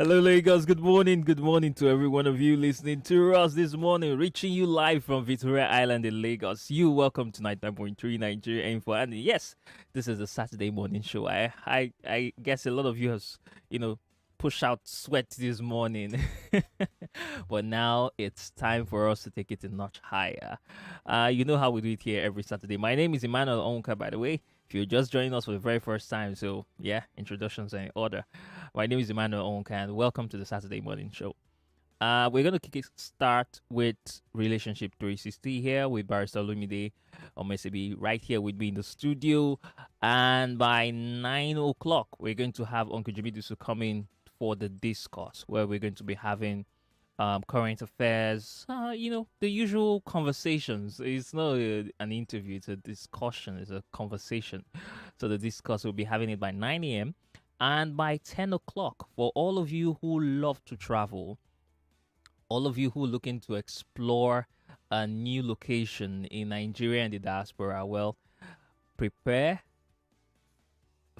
Hello, Lagos. Good morning. Good morning to every one of you listening to us this morning, reaching you live from Victoria Island in Lagos. You welcome to 99.3 Nigeria Info. And yes, this is a Saturday morning show. I guess a lot of you have, you know, pushed out sweat this morning. But now it's time for us to take it a notch higher. You know how we do it here every Saturday. My name is Emmanuel Onka, by the way. If you're just joining us for the very first time, so yeah, introductions are in order. My name is Emmanuel Onka, and welcome to the Saturday morning show. We're going to kick it start with Relationship 360 here with Barrister Olumide Omosebi right here with me in the studio. And by 9 o'clock, we're going to have Uncle Jimidusu come in for the discourse where we're going to be having current affairs, the usual conversations. It's not an interview, it's a discussion, it's a conversation. So the discourse, we'll be having it by 9 a.m. And by 10 o'clock, for all of you who love to travel, all of you who are looking to explore a new location in Nigeria and the diaspora, well, prepare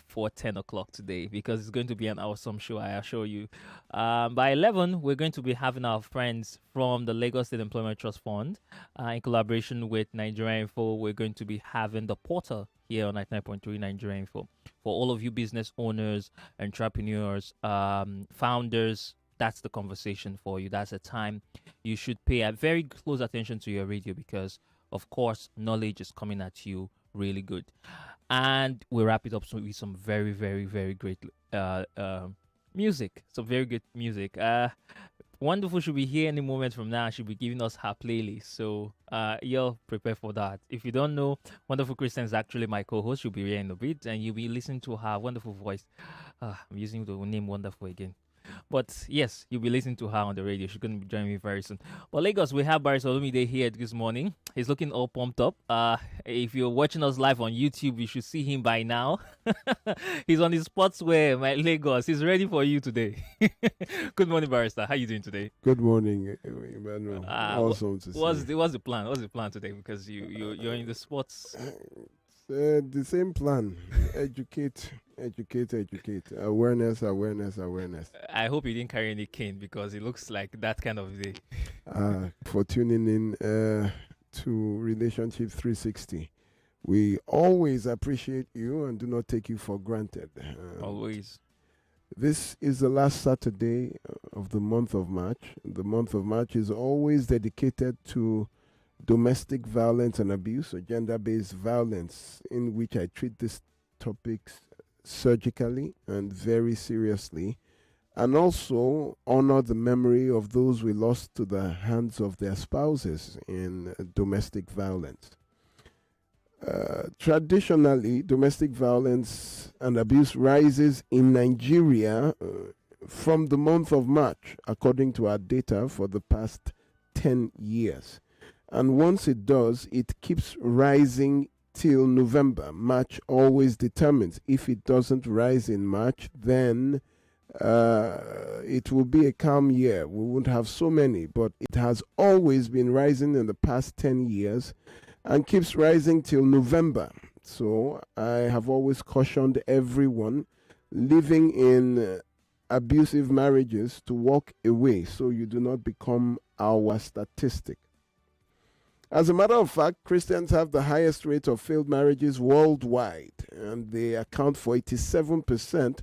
for 10 o'clock today because it's going to be an awesome show, I assure you. By 11, we're going to be having our friends from the Lagos State Employment Trust Fund in collaboration with Nigeria Info. We're going to be having the portal here on 99.3 Nigeria Info for all of you business owners, entrepreneurs, founders. That's the conversation for you. That's a time you should pay a very close attention to your radio because, of course, knowledge is coming at you really good. And we wrap it up with some very, very, very great music. Some very good music. Wonderful should be here any moment from now. She'll be giving us her playlist. So you'll prepare for that. If you don't know, Wonderful Christian is actually my co-host. She'll be here in a bit. And you'll be listening to her wonderful voice. I'm using the name Wonderful again. But yes, you'll be listening to her on the radio. She's going to be joining me very soon. But Lagos, we have Barrister Olumide here this morning. He's looking all pumped up. If you're watching us live on YouTube, you should see him by now. He's on his sportswear, my Lagos. He's ready for you today. Good morning, Barrister. How you doing today? Good morning, Emmanuel. Awesome to see you. What's the plan? What's the plan today? Because you're in the sports. The same plan. Educate. Awareness. I hope you didn't carry any cane because it looks like that kind of day. For tuning in to Relationship 360. We always appreciate you and do not take you for granted. Always. This is the last Saturday of the month of March. The month of March is always dedicated to domestic violence and abuse or gender-based violence, in which I treat these topics surgically and very seriously, and also honor the memory of those we lost to the hands of their spouses in domestic violence. Traditionally, domestic violence and abuse rises in Nigeria from the month of March, according to our data for the past 10 years. And once it does, it keeps rising till November. March always determines. If it doesn't rise in March, then it will be a calm year. We won't have so many, but it has always been rising in the past 10 years and keeps rising till November. So I have always cautioned everyone living in abusive marriages to walk away so you do not become our statistic. As a matter of fact, Christians have the highest rate of failed marriages worldwide, and they account for 87%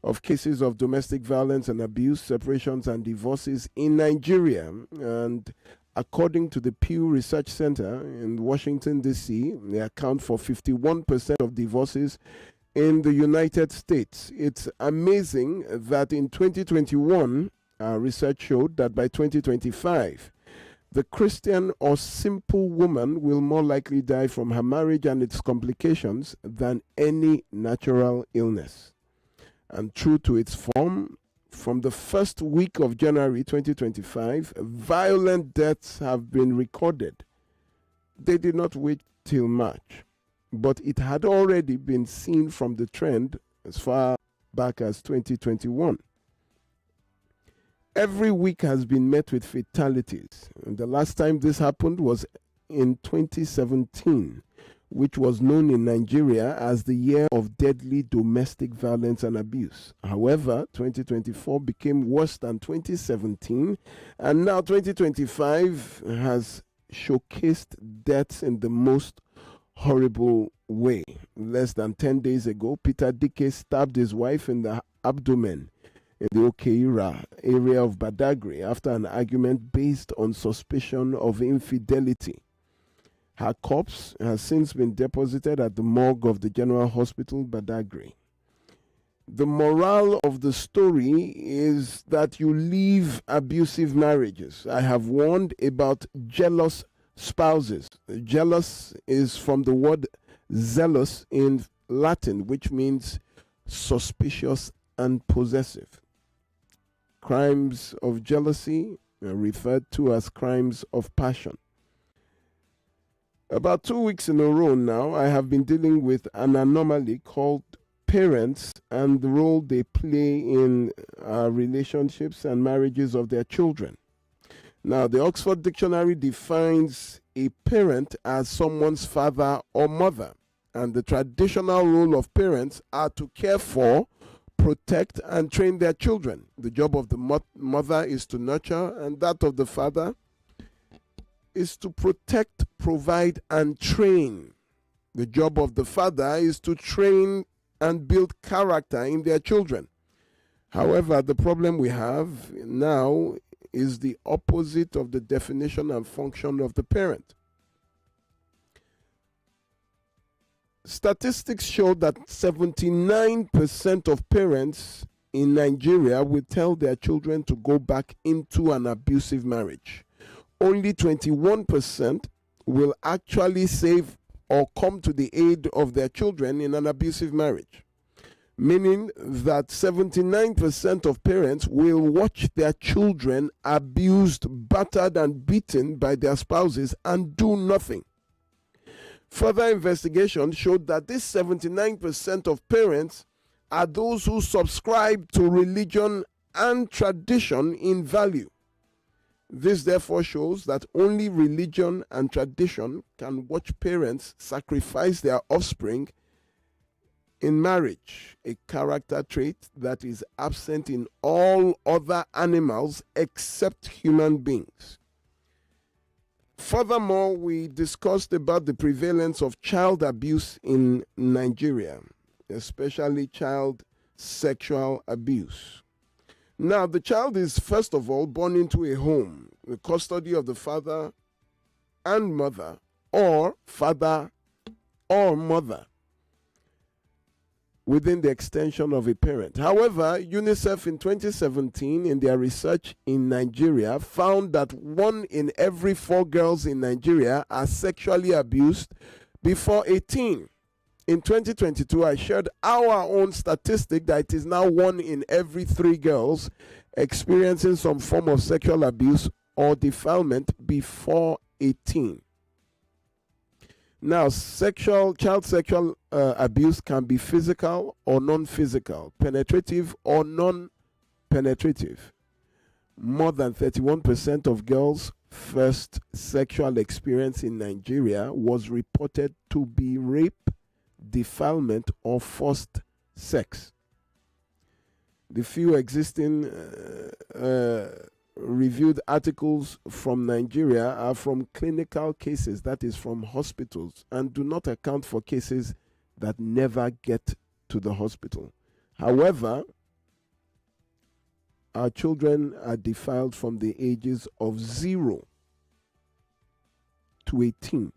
of cases of domestic violence and abuse, separations, and divorces in Nigeria. And according to the Pew Research Center in Washington, D.C., they account for 51% of divorces in the United States. It's amazing that in 2021, our research showed that by 2025, the Christian or simple woman will more likely die from her marriage and its complications than any natural illness. And true to its form, from the first week of January 2025, violent deaths have been recorded. They did not wait till March, but it had already been seen from the trend as far back as 2021. Every week has been met with fatalities. And the last time this happened was in 2017, which was known in Nigeria as the year of deadly domestic violence and abuse. However, 2024 became worse than 2017, and now 2025 has showcased deaths in the most horrible way. Less than 10 days ago, Peter Dike stabbed his wife in the abdomen in the Okeira area of Badagry after an argument based on suspicion of infidelity. Her corpse has since been deposited at the morgue of the General Hospital, Badagry. The moral of the story is that you leave abusive marriages. I have warned about jealous spouses. Jealous is from the word zealous in Latin, which means suspicious and possessive. Crimes of jealousy are referred to as crimes of passion. About 2 weeks in a row now, I have been dealing with an anomaly called parents and the role they play in relationships and marriages of their children. Now, the Oxford Dictionary defines a parent as someone's father or mother, and the traditional role of parents are to care for, protect, and train their children. The job of the mother is to nurture, and that of the father is to protect, provide, and train. The job of the father is to train and build character in their children. However, the problem we have now is the opposite of the definition and function of the parent. Statistics show that 79% of parents in Nigeria will tell their children to go back into an abusive marriage. Only 21% will actually save or come to the aid of their children in an abusive marriage, meaning that 79% of parents will watch their children abused, battered, and beaten by their spouses and do nothing. Further investigation showed that this 79% of parents are those who subscribe to religion and tradition in value. This therefore shows that only religion and tradition can watch parents sacrifice their offspring in marriage, a character trait that is absent in all other animals except human beings. Furthermore, we discussed about the prevalence of child abuse in Nigeria, especially child sexual abuse. Now, the child is first of all born into a home, the custody of the father and mother, or father or mother, within the extension of a parent. However, UNICEF in 2017, in their research in Nigeria, found that 1 in every 4 girls in Nigeria are sexually abused before 18. In 2022, I shared our own statistic that it is now 1 in every 3 girls experiencing some form of sexual abuse or defilement before 18. Now, child sexual abuse can be physical or non-physical, penetrative or non-penetrative. More than 31% of girls' first sexual experience in Nigeria was reported to be rape, defilement, or forced sex. The few existing reviewed articles from Nigeria are from clinical cases, that is from hospitals, and do not account for cases that never get to the hospital. However, our children are defiled from the ages of 0 to 18,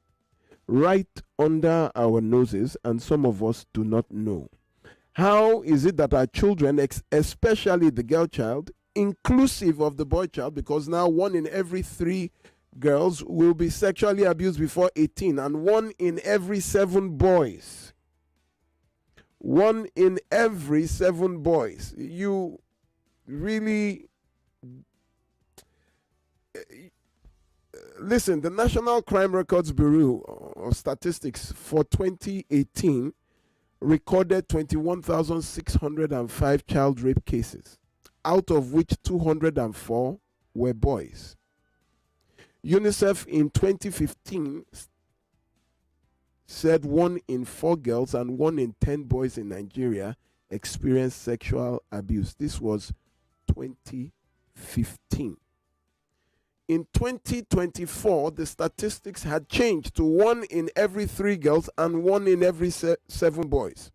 right under our noses, and some of us do not know. How is it that our children, especially the girl child, inclusive of the boy child, because now 1 in every 3 girls will be sexually abused before 18, and 1 in every 7 boys. 1 in every 7 boys. You really... Listen, the National Crime Records Bureau of Statistics for 2018 recorded 21,605 child rape cases, out of which 204 were boys. UNICEF in 2015 said 1 in 4 girls and 1 in 10 boys in Nigeria experienced sexual abuse. This was 2015. In 2024, the statistics had changed to 1 in every 3 girls and 1 in every 7 boys.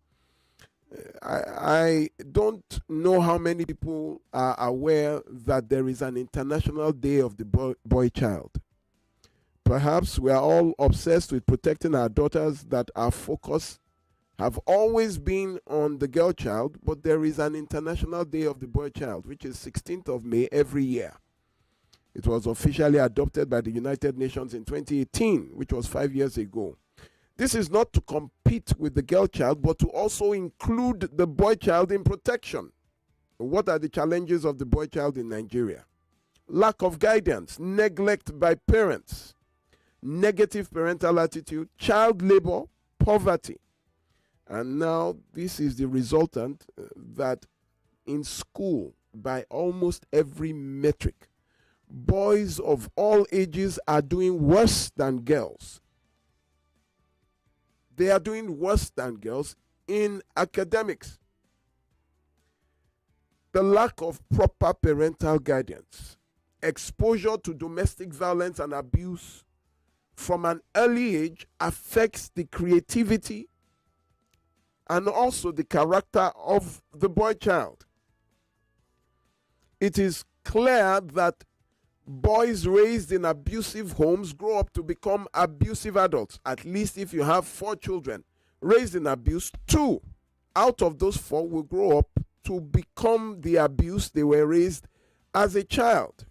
I don't know how many people are aware that there is an International Day of the boy child. Perhaps we are all obsessed with protecting our daughters, that our focus have always been on the girl child, but there is an International Day of the boy child, which is 16th of May every year. It was officially adopted by the United Nations in 2018, which was 5 years ago. This is not to compete with the girl child, but to also include the boy child in protection. What are the challenges of the boy child in Nigeria? Lack of guidance, neglect by parents, negative parental attitude, child labor, poverty. And now this is the resultant that in school, by almost every metric, boys of all ages are doing worse than girls. They are doing worse than girls in academics. The lack of proper parental guidance, exposure to domestic violence and abuse from an early age affects the creativity and also the character of the boy child. It is clear that boys raised in abusive homes grow up to become abusive adults. At least if you have 4 children raised in abuse, 2 out of those 4 will grow up to become the abuse they were raised as a child.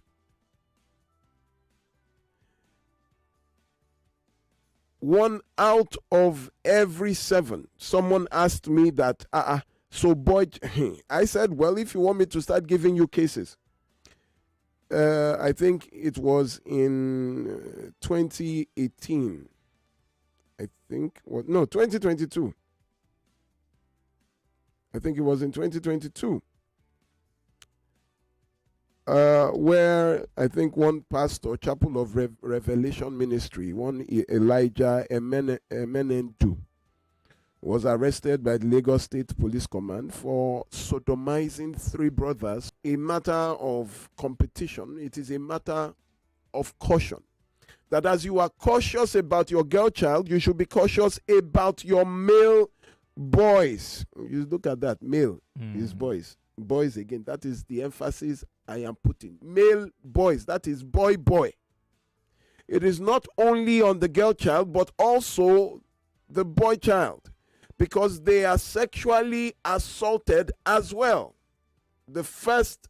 One out of every 7. Someone asked me that, so boy, I said, well, if you want me to start giving you cases, I think it was in 2018. I think, 2022. I think it was in 2022. Where I think one pastor, Chapel of Revelation Ministry, one Elijah Emenendu, was arrested by the Lagos State Police Command for sodomizing 3 brothers. A matter of competition, it is a matter of caution. That as you are cautious about your girl child, you should be cautious about your male boys. You look at that, male is boys. Boys again, that is the emphasis I am putting. Male boys, that is boy. It is not only on the girl child, but also the boy child, because they are sexually assaulted as well. The first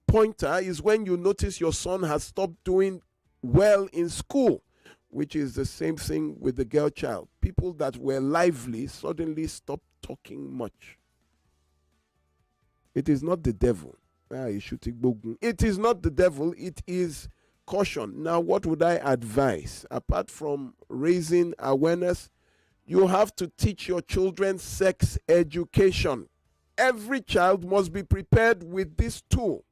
pointer is when you notice your son has stopped doing well in school, which is the same thing with the girl child. People that were lively suddenly stop talking much. It is not the devil. It is not the devil, it is caution. Now, what would I advise? Apart from raising awareness, you have to teach your children sex education. Every child must be prepared with this tool.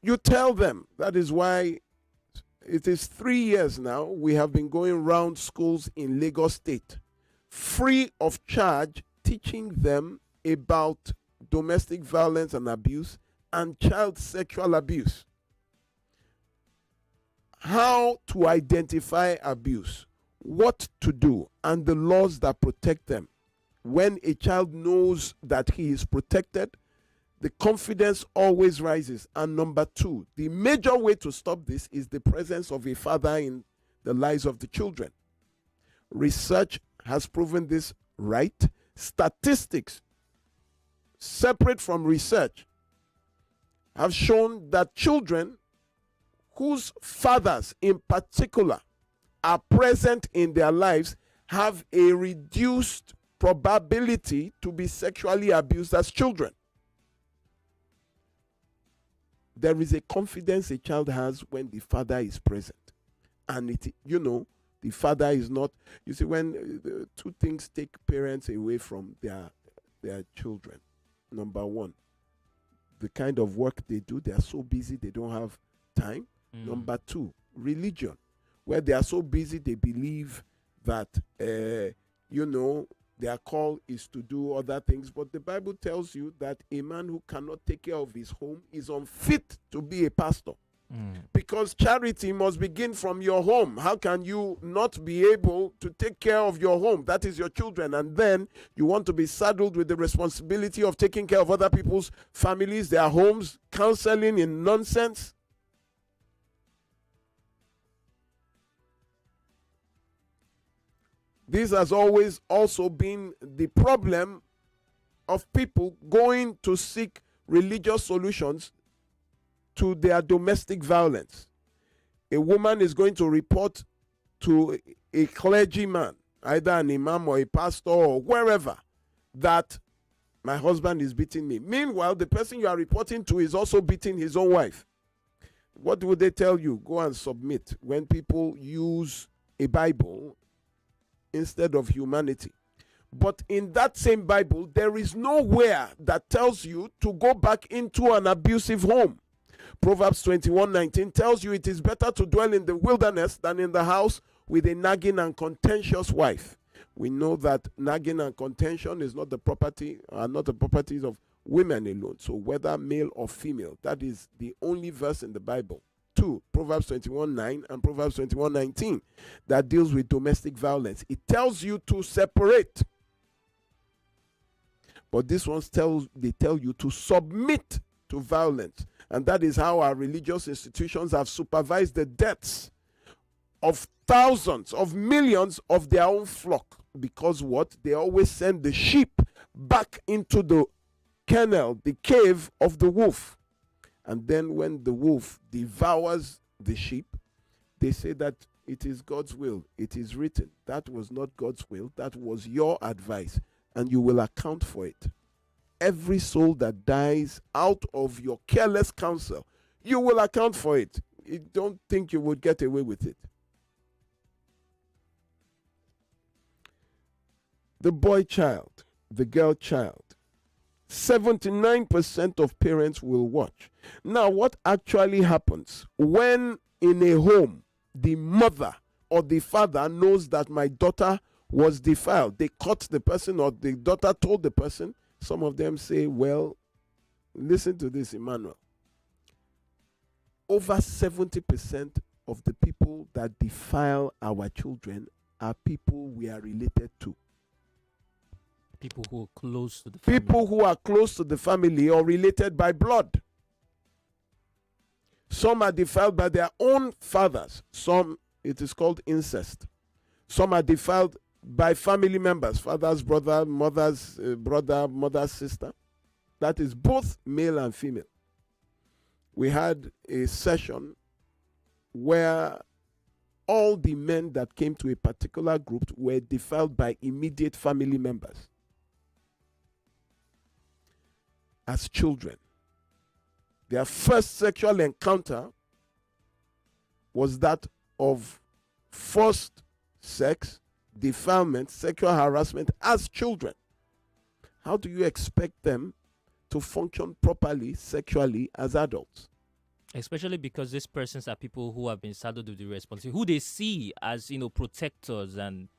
You tell them. That is why it is 3 years now we have been going around schools in Lagos State, free of charge, teaching them about domestic violence and abuse and child sexual abuse. How to identify abuse, what to do, and the laws that protect them. When a child knows that he is protected, the confidence always rises. And number 2, the major way to stop this is the presence of a father in the lives of the children. Research has proven this right. Statistics, separate from research, have shown that children whose fathers in particular are present in their lives have a reduced probability to be sexually abused as children. There is a confidence a child has when the father is present. And the father is not, you see, when 2 things take parents away from their children. Number 1, the kind of work they do, they are so busy they don't have time. Number 2, religion, where they are so busy they believe that, their call is to do other things. But the Bible tells you that a man who cannot take care of his home is unfit to be a pastor. Because charity must begin from your home. How can you not be able to take care of your home? That is your children. And then you want to be saddled with the responsibility of taking care of other people's families, their homes, counseling in nonsense. This has always also been the problem of people going to seek religious solutions to their domestic violence. A woman is going to report to a clergyman, either an imam or a pastor or wherever, that my husband is beating me. Meanwhile, the person you are reporting to is also beating his own wife. What would they tell you? Go and submit. When people use a Bible instead of humanity. But in that same Bible, there is nowhere that tells you to go back into an abusive home. Proverbs 21:19 tells you it is better to dwell in the wilderness than in the house with a nagging and contentious wife. We know that nagging and contention is not the properties of women alone. So whether male or female, that is the only verse in the Bible. Two, Proverbs 21:9 and Proverbs 21:19 that deals with domestic violence. It tells you to separate. But this one they tell you to submit to violence. And that is how our religious institutions have supervised the deaths of thousands, of millions of their own flock. Because what? They always send the sheep back into the kennel, the cave of the wolf. And then when the wolf devours the sheep, they say that it is God's will. It is written. That was not God's will. That was your advice. And you will account for it. Every soul that dies out of your careless counsel, you will account for it. You don't think you would get away with it. The boy child, the girl child, 79% of parents will watch. Now, what actually happens when in a home, the mother or the father knows that my daughter was defiled? They caught the person, or the daughter told the person. Some of them say, well, listen to this, Emmanuel. Over 70% of the people that defile our children are people we are related to. People who are close to the family. People who are close to the family or related by blood. Some are defiled by their own fathers. Some, it is called incest. Some are defiled by family members, father's brother, mother's brother, mother's sister. That is both male and female. We had a session where all the men that came to a particular group were defiled by immediate family members as children. Their first sexual encounter was that of forced sex, defilement, sexual harassment as children. How do you expect them to function properly sexually as adults? Especially because these persons are people who have been saddled with the responsibility, who they see as, protectors and,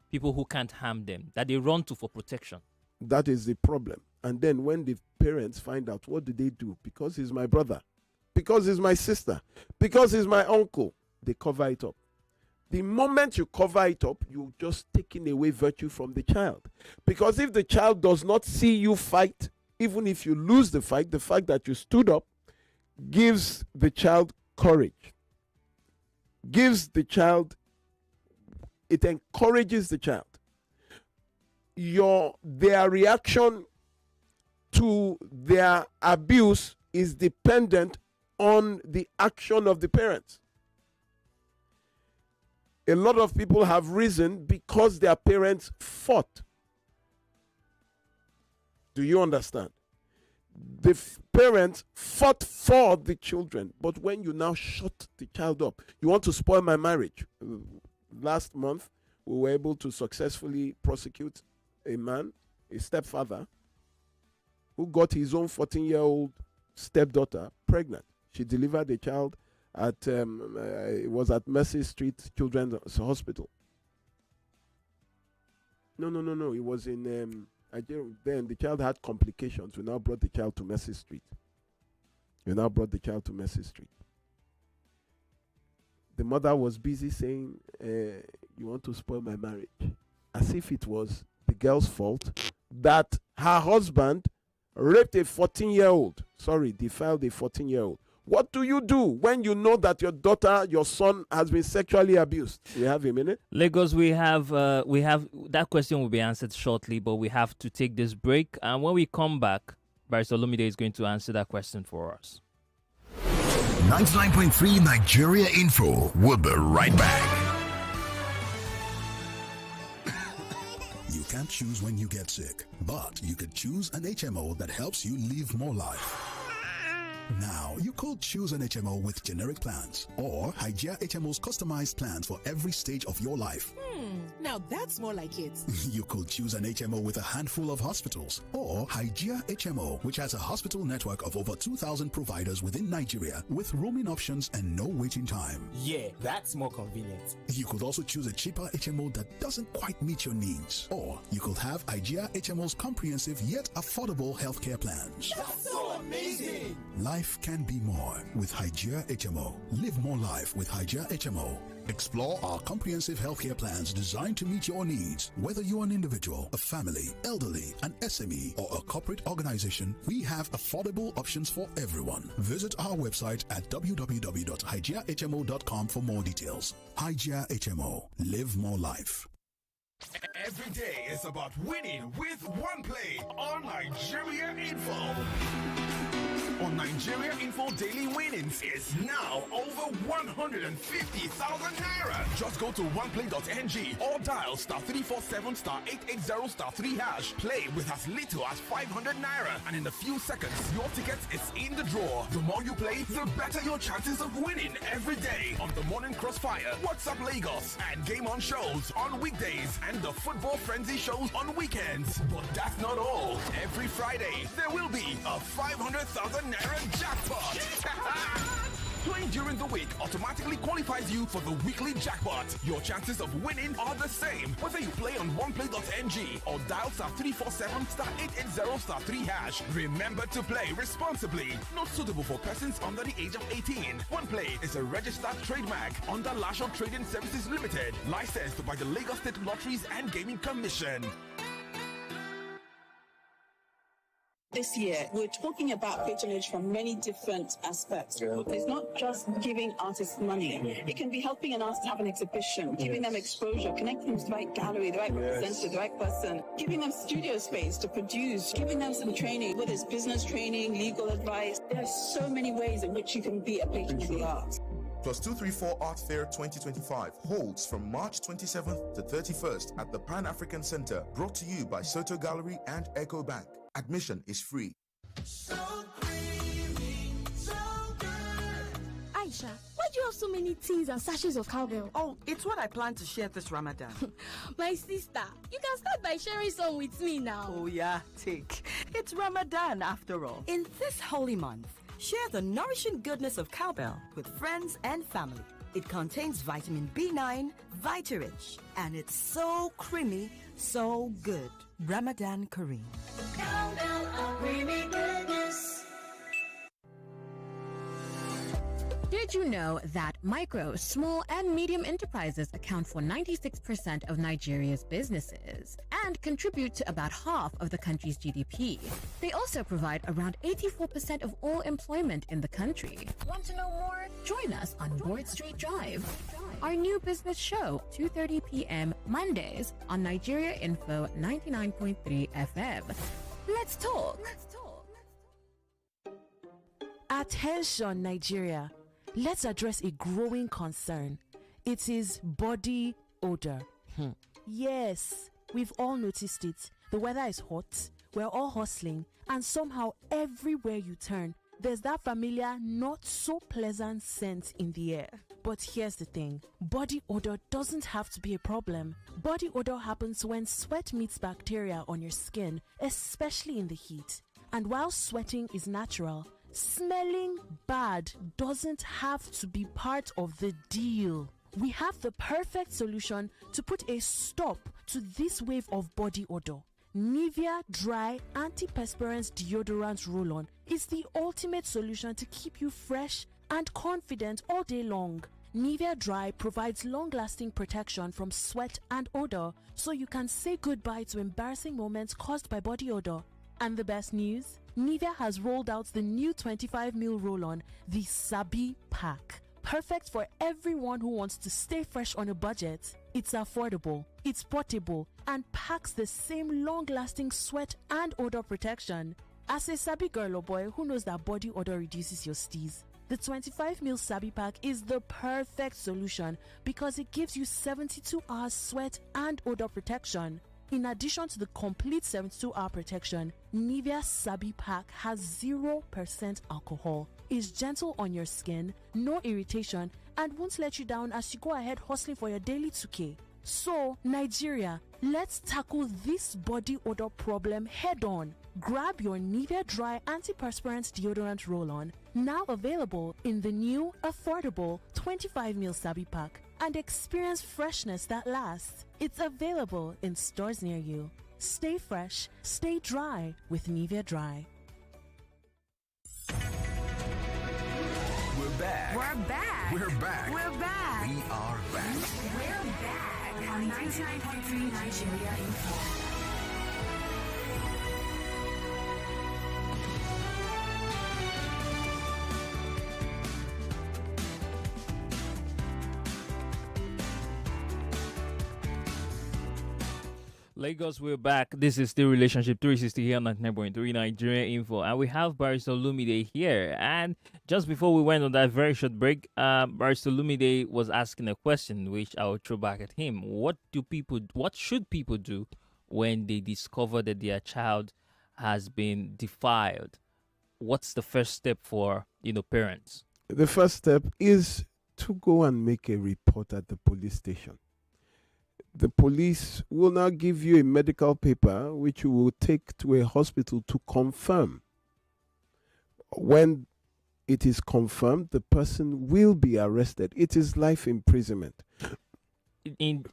people who can't harm them, that they run to for protection. That is the problem. And then when the parents find out, what do they do? Because he's my brother, because he's my sister, because he's my uncle, they cover it up. The moment you cover it up, you're just taking away virtue from the child. Because if the child does not see you fight, even if you lose the fact that you stood up gives the child courage. It encourages the child. Their reaction to their abuse is dependent on the action of the parents. A lot of people have risen because their parents fought. Do you understand? The parents fought for the children, but when you now shut the child up, you want to spoil my marriage. Last month, we were able to successfully prosecute a man, a stepfather, who got his own 14-year-old stepdaughter pregnant. She delivered a child it was at Mercy Street Children's Hospital. No. It was in then the child had complications. We now brought the child to Mercy Street. The mother was busy saying, you want to spoil my marriage. As if it was the girl's fault that her husband raped a 14-year-old. Defiled a 14-year-old. What do you do when you know that your son has been sexually abused? We have a minute. Lagos, we have that question will be answered shortly, but we have to take this break. And when we come back, Barrister Olumide is going to answer that question for us. 99.3 Nigeria Info. We'll be right back. You can't choose when you get sick, but you could choose an HMO that helps you live more life. Now, you could choose an HMO with generic plans or Hygieia HMO's customized plans for every stage of your life. Now that's more like it. You could choose an HMO with a handful of hospitals or Hygieia HMO, which has a hospital network of over 2,000 providers within Nigeria with roaming options and no waiting time. Yeah, that's more convenient. You could also choose a cheaper HMO that doesn't quite meet your needs. Or you could have Hygieia HMO's comprehensive yet affordable healthcare plans. That's so amazing! Life can be more with Hygieia HMO. Live more life with Hygieia HMO. Explore our comprehensive healthcare plans designed to meet your needs. Whether you're an individual, a family, elderly, an SME, or a corporate organization, we have affordable options for everyone. Visit our website at www.hygieiahmo.com for more details. Hygieia HMO. Live more life. Every day is about winning with one play on Nigeria Info. On Nigeria Info, daily winnings is now over 150,000 naira. Just go to oneplay.ng or dial *347*880*3#. Play with as little as 500 naira, and in a few seconds, your ticket is in the draw. The more you play, the better your chances of winning every day on the Morning Crossfire, WhatsApp Lagos, and Game On shows on weekdays, and the Football Frenzy shows on weekends. But that's not all. Every Friday, there will be a 500,000 naira jackpot. Playing during the week automatically qualifies you for the weekly jackpot. Your chances of winning are the same whether you play on oneplay.ng or dial *347*880*3#. Remember to play responsibly. Not suitable for persons under the age of 18. OnePlay is a registered trademark under Lasho Trading Services Limited, licensed by the Lagos State Lotteries and Gaming Commission. This year, we're talking about patronage from many different aspects. It's not just giving artists money. It can be helping an artist have an exhibition, giving them exposure, connecting them to the right gallery, the right representative, the right person, giving them studio space to produce, giving them some training, whether it's business training, legal advice. There are so many ways in which you can be a patron of the arts. Plus 234 Art Fair 2025 holds from March 27th to 31st at the Pan-African Center, brought to you by Soto Gallery and Echo Bank. Admission is free. So creamy, so good. Aisha, why do you have so many tins and sachets of cowbell? Oh, it's what I plan to share this Ramadan. My sister, you can start by sharing some with me now. Oh yeah, take. It's Ramadan after all. In this holy month, share the nourishing goodness of cowbell with friends and family. It contains vitamin B9, Vitarich, and it's so creamy, so good. Ramadan Kareem. Cowbell of creamy goodness. Did you know that micro, small, and medium enterprises account for 96% of Nigeria's businesses and contribute to about half of the country's GDP? They also provide around 84% of all employment in the country. Want to know more? Join us on Board Street Drive, our new business show, 2:30 p.m. Mondays on Nigeria Info 99.3 FM. Let's talk. Attention, Nigeria. Let's address a growing concern. It is body odor. Yes, we've all noticed it. The weather is hot, we're all hustling, and somehow everywhere you turn, there's that familiar, not so pleasant scent in the air. But here's the thing, body odor doesn't have to be a problem. Body odor happens when sweat meets bacteria on your skin, especially in the heat. And while sweating is natural, smelling bad doesn't have to be part of the deal. We have the perfect solution to put a stop to this wave of body odor. Nivea Dry Antiperspirant Deodorant Roll-On is the ultimate solution to keep you fresh and confident all day long. Nivea Dry provides long-lasting protection from sweat and odor, so you can say goodbye to embarrassing moments caused by body odor. And the best news? Nivea has rolled out the new 25ml roll-on, the Sabi Pack. Perfect for everyone who wants to stay fresh on a budget. It's affordable, it's portable, and packs the same long-lasting sweat and odor protection. As a Sabi girl or boy who knows that body odor reduces your steez, the 25ml Sabi Pack is the perfect solution because it gives you 72 hours sweat and odor protection. In addition to the complete 72-hour protection, Nivea Sabi Pack has 0% alcohol, is gentle on your skin, no irritation, and won't let you down as you go ahead hustling for your daily 2K. So, Nigeria, let's tackle this body odor problem head on. Grab your Nivea Dry Antiperspirant Deodorant Roll-On, now available in the new, affordable 25ml Sabi Pack, and experience freshness that lasts. It's available in stores near you. Stay fresh, stay dry with Nivea Dry. We're back. We're back. We're back. We're back. We are back. We're back on 99.3 Nigeria Info. Lagos, we're back. This is still Relationship 360 here on 99.3 Nigeria Info. And we have Barrister Olumide here. And just before we went on that very short break, Barrister Olumide was asking a question, which I will throw back at him. What should people do when they discover that their child has been defiled? What's the first step for, parents? The first step is to go and make a report at the police station. The police will now give you a medical paper which you will take to a hospital to confirm. When it is confirmed, the person will be arrested. It is life imprisonment.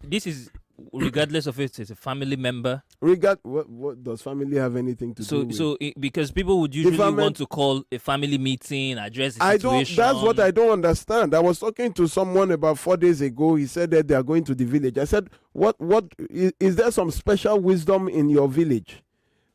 This is regardless of if it's a family member. What does family have anything to do with? Because people would usually want to call a family meeting, address the situation. That's what I don't understand. I was talking to someone about 4 days ago. He said that they are going to the village. I said, what is there some special wisdom in your village?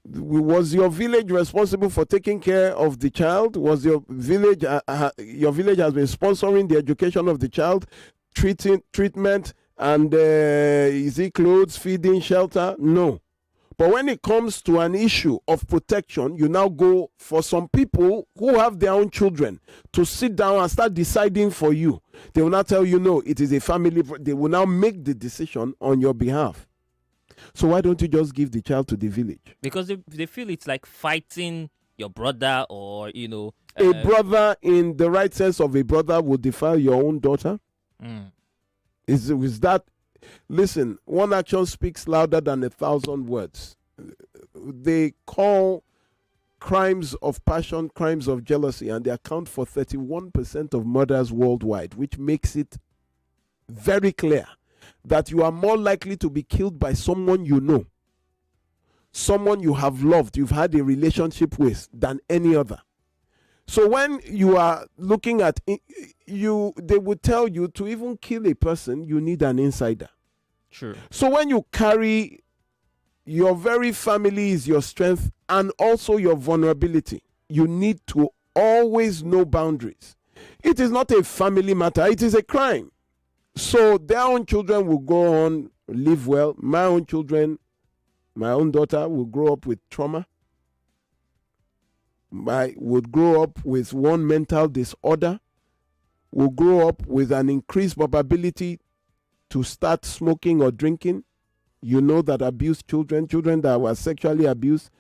Was your village responsible for taking care of the child? Was your village has been sponsoring the education of the child, treatment? And is it clothes, feeding, shelter? No. But when it comes to an issue of protection, you now go for some people who have their own children to sit down and start deciding for you. They will not tell you, no, it is a family. They will now make the decision on your behalf. So why don't you just give the child to the village? Because they feel it's like fighting your brother or, a brother in the right sense of a brother will defile your own daughter. Is that, listen, one action speaks louder than 1,000 words. They call crimes of passion crimes of jealousy, and they account for 31% of murders worldwide, which makes it very clear that you are more likely to be killed by someone you know, someone you have loved, you've had a relationship with, than any other. So when you are looking at they would tell you to even kill a person, you need an insider. Sure. So when you carry your very family is your strength and also your vulnerability, you need to always know boundaries. It is not a family matter, it is a crime. So their own children will go on, live well. My own children, my own daughter will grow up with trauma. Would grow up with one mental disorder, will grow up with an increased probability to start smoking or drinking. You know that abused children that were sexually abused,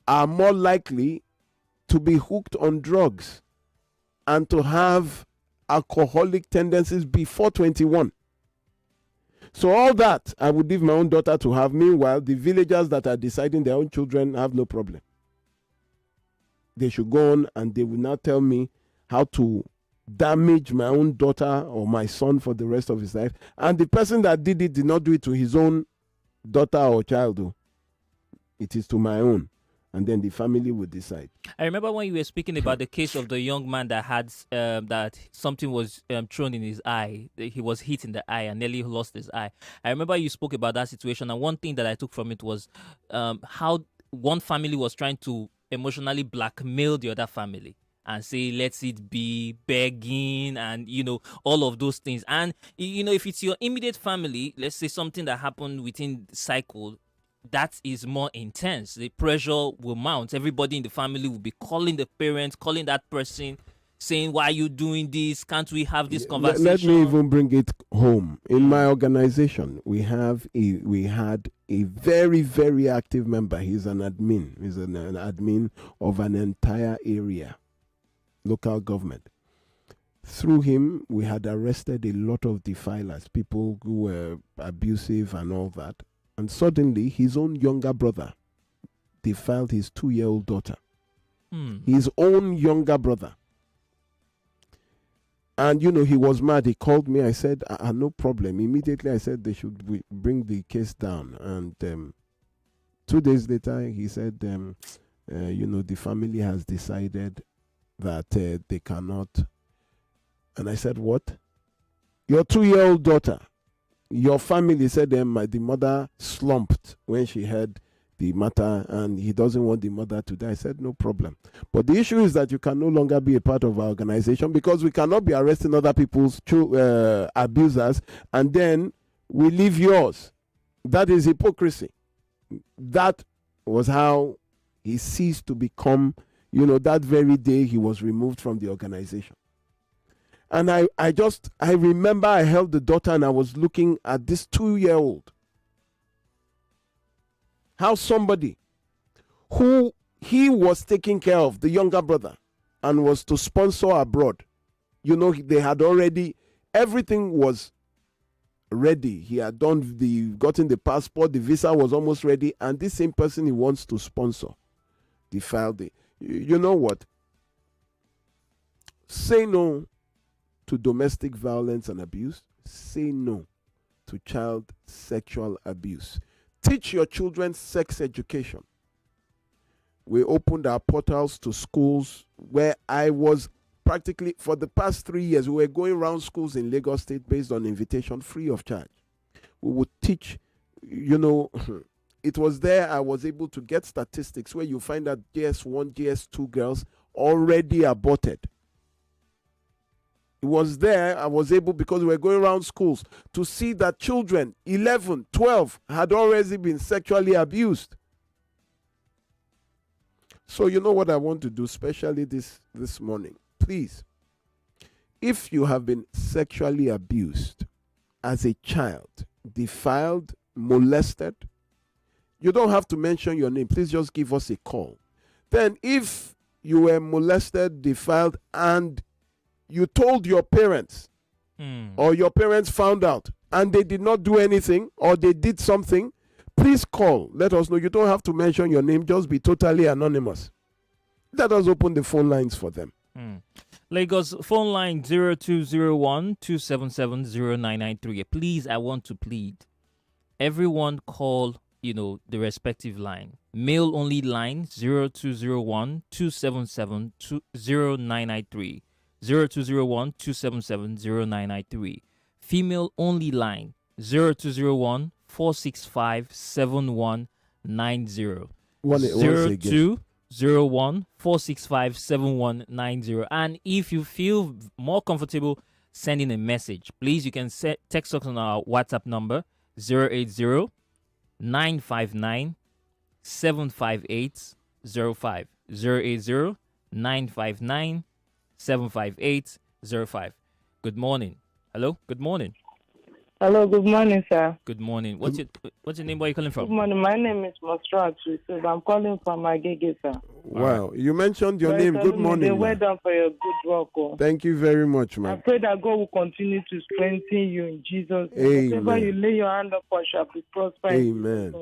are more likely to be hooked on drugs and to have alcoholic tendencies before 21. So all that I would leave my own daughter to have. Meanwhile, the villagers that are deciding their own children have no problem. They should go on and they will now tell me how to damage my own daughter or my son for the rest of his life. And the person that did it did not do it to his own daughter or child. It is to my own. And then the family will decide. I remember when you were speaking about the case of the young man that had that something was thrown in his eye. He was hit in the eye and nearly lost his eye. I remember you spoke about that situation, and one thing that I took from it was how one family was trying to emotionally blackmail the other family and say, let it be, begging, and all of those things. And if it's your immediate family, let's say something that happened within the cycle, that is more intense. The pressure will mount. Everybody in the family will be calling the parents, calling that person, saying, why are you doing this? Can't we have this conversation? Let me even bring it home. In my organization, we had a very, very active member. He's an admin. He's an admin of an entire area, local government. Through him, we had arrested a lot of defilers, people who were abusive and all that. And suddenly, his own younger brother defiled his 2-year-old daughter. His own younger brother. And, he was mad. He called me. I said, no problem. Immediately, I said they should bring the case down. And 2 days later, he said, the family has decided that they cannot. And I said, what? Your 2-year-old daughter. Your family said the mother slumped when she heard the matter and he doesn't want the mother to die. I said, no problem. But the issue is that you can no longer be a part of our organization because we cannot be arresting other people's abusers and then we leave yours. That is hypocrisy. That was how he ceased to become, that very day he was removed from the organization. And I remember I held the daughter and I was looking at this 2-year-old. How somebody who he was taking care of, the younger brother, and was to sponsor abroad. They had already, everything was ready. He had gotten the passport, the visa was almost ready, and this same person he wants to sponsor defiled it. You know what? Say no to domestic violence and abuse. Say no to child sexual abuse. Teach your children sex education. We opened our portals to schools where I was practically, for the past 3 years, we were going around schools in Lagos State based on invitation, free of charge. We would teach, it was there I was able to get statistics where you find that GS1, GS2 girls already aborted. It was there I was able, because we were going around schools, to see that children 11, 12 had already been sexually abused. So you know what I want to do, especially this morning. Please, if you have been sexually abused as a child, defiled, molested, you don't have to mention your name. Please just give us a call. Then if you were molested, defiled, and you told your parents, or your parents found out, and they did not do anything, or they did something, please call. Let us know. You don't have to mention your name. Just be totally anonymous. Let us open the phone lines for them. Lagos phone line 0201-277-0993. Please, I want to plead. Everyone call, the respective line. Male only line 0201-277-0993. 0201-277-0993. Female only line 0201-465-7190. 0201-465-7190. And if you feel more comfortable sending a message, please, you can text us on our WhatsApp number 080-959-75805. 080-959-75805. Good morning. Hello. Good morning. Hello. Good morning, sir. Good morning. What's your name? Where are you calling from? Good morning. My name is Mostrat. I'm calling from Agege, sir. Wow. You mentioned your name. Good morning. Well done for your good work. Thank you very much, man. I pray that God will continue to strengthen you in Jesus' name. Amen. Whatever you lay your hand upon shall be prospered. Amen.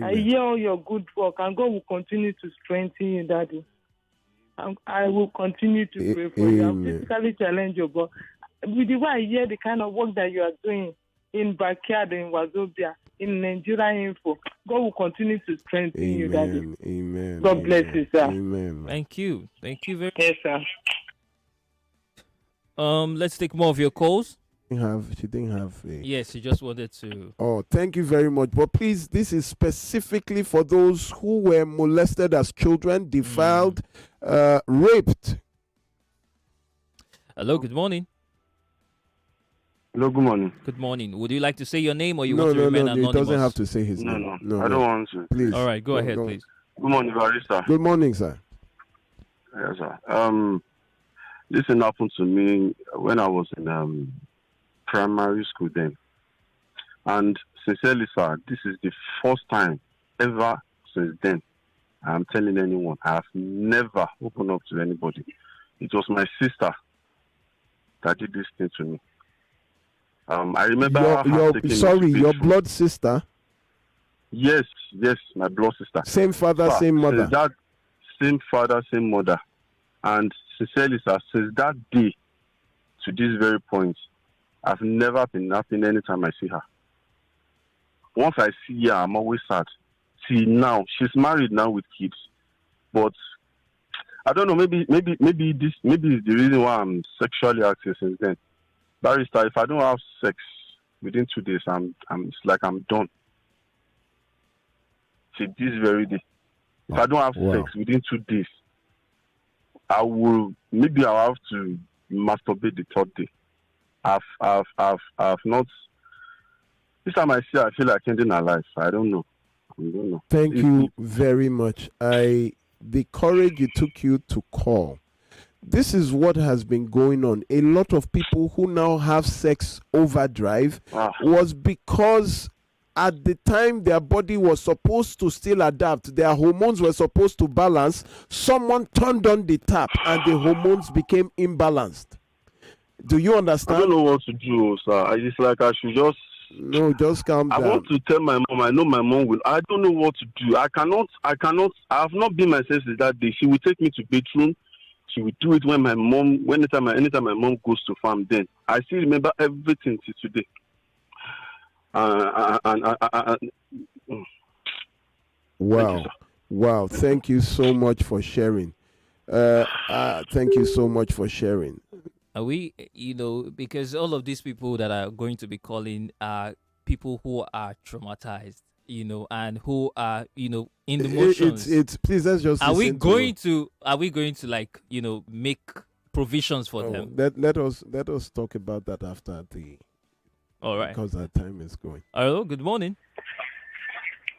I hear all your good work, and God will continue to strengthen you, Daddy. I will continue to pray for you. I'm physically challenged, but with the way I hear the kind of work that you are doing, in backyard in Wazobia, in Nigeria Info. God will continue to strengthen you, Daddy. Amen. God bless you, sir. Amen. Thank you. Thank you very Yes, sir. Let's take more of your calls. She didn't have Yes, she just wanted to. Oh, thank you very much. But please, this is specifically for those who were molested as children, defiled, raped. Hello, good morning. Hello, good morning. Good morning. Would you like to say your name or you want to remain anonymous? He doesn't have to say his name. No, I don't want to. Please. All right, go ahead, please. Good morning, Barrister. Good morning, sir. Yes, sir. This thing happened to me when I was in primary school then. And sincerely, sir, this is the first time ever since then I'm telling anyone. I have never opened up to anybody. It was my sister that did this thing to me. I remember your blood sister? Yes, my blood sister. Same father, same mother. Same father, same mother. And sincerely, sir, since that day to this very point, I've never been happy anytime I see her. Once I see her, I'm always sad. See, now she's married now with kids, but I don't know. Maybe is the reason why I'm sexually active since then. Barrister, if I don't have sex within 2 days, it's like I'm done. See, this very day, if I don't have sex within 2 days, I'll have to masturbate the third day. I've not. This time I see her, I feel like ending her life. I don't know. Thank you very much. The courage it took you to call. This is what has been going on. A lot of people who now have sex overdrive was because at the time their body was supposed to still adapt, their hormones were supposed to balance, someone turned on the tap and the hormones became imbalanced. Do you understand? I don't know what to do, sir. It's like I should just... No, just calm down. I want to tell my mom. I know my mom will. I don't know what to do. I cannot. I have not been my senses that day. She will take me to bedroom. She will do it when my mom, anytime my mom goes to farm. Then I still remember everything till today. Wow! Thank you so much for sharing. Thank you so much for sharing. Are we, because all of these people that are going to be calling are people who are traumatized, and who are, in the motions. It's please let's just. Are we going to like, make provisions for them? Let us talk about that after the. All right. Because our time is going. Hello. Good morning.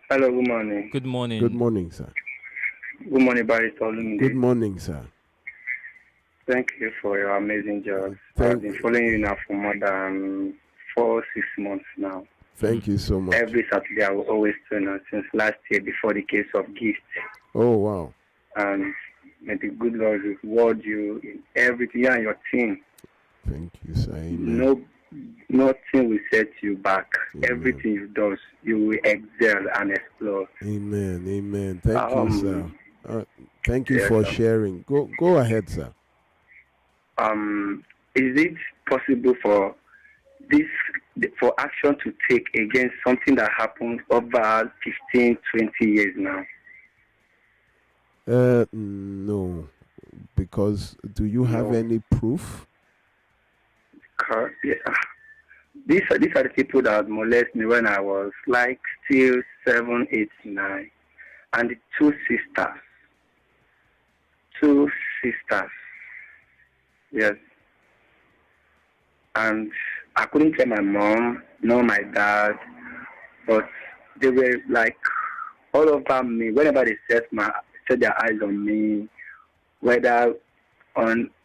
Hello. Good morning. Good morning. Good morning, sir. Good morning, Barrister Olumide. Good morning, sir. Thank you for your amazing job. I've been following you now for more than 4-6 months now. Thank you so much. Every Saturday I will always tune in since last year before the case of gift. Oh, wow. And may the good Lord reward you in everything, you and your team. Thank you, sir. Amen. Nothing will set you back. Amen. Everything you do, you will excel and explore. Amen. Thank you, sir. Thank you for sharing. Go ahead, sir. Is it possible for action to take against something that happened over 15, 20 years now? No, because do you have any proof? Yeah. These are the people that molested me when I was like still 7, 8, 9, and the two sisters. Yes. And I couldn't tell my mom, nor my dad, but they were like all over me. Whenever they set their eyes on me, whether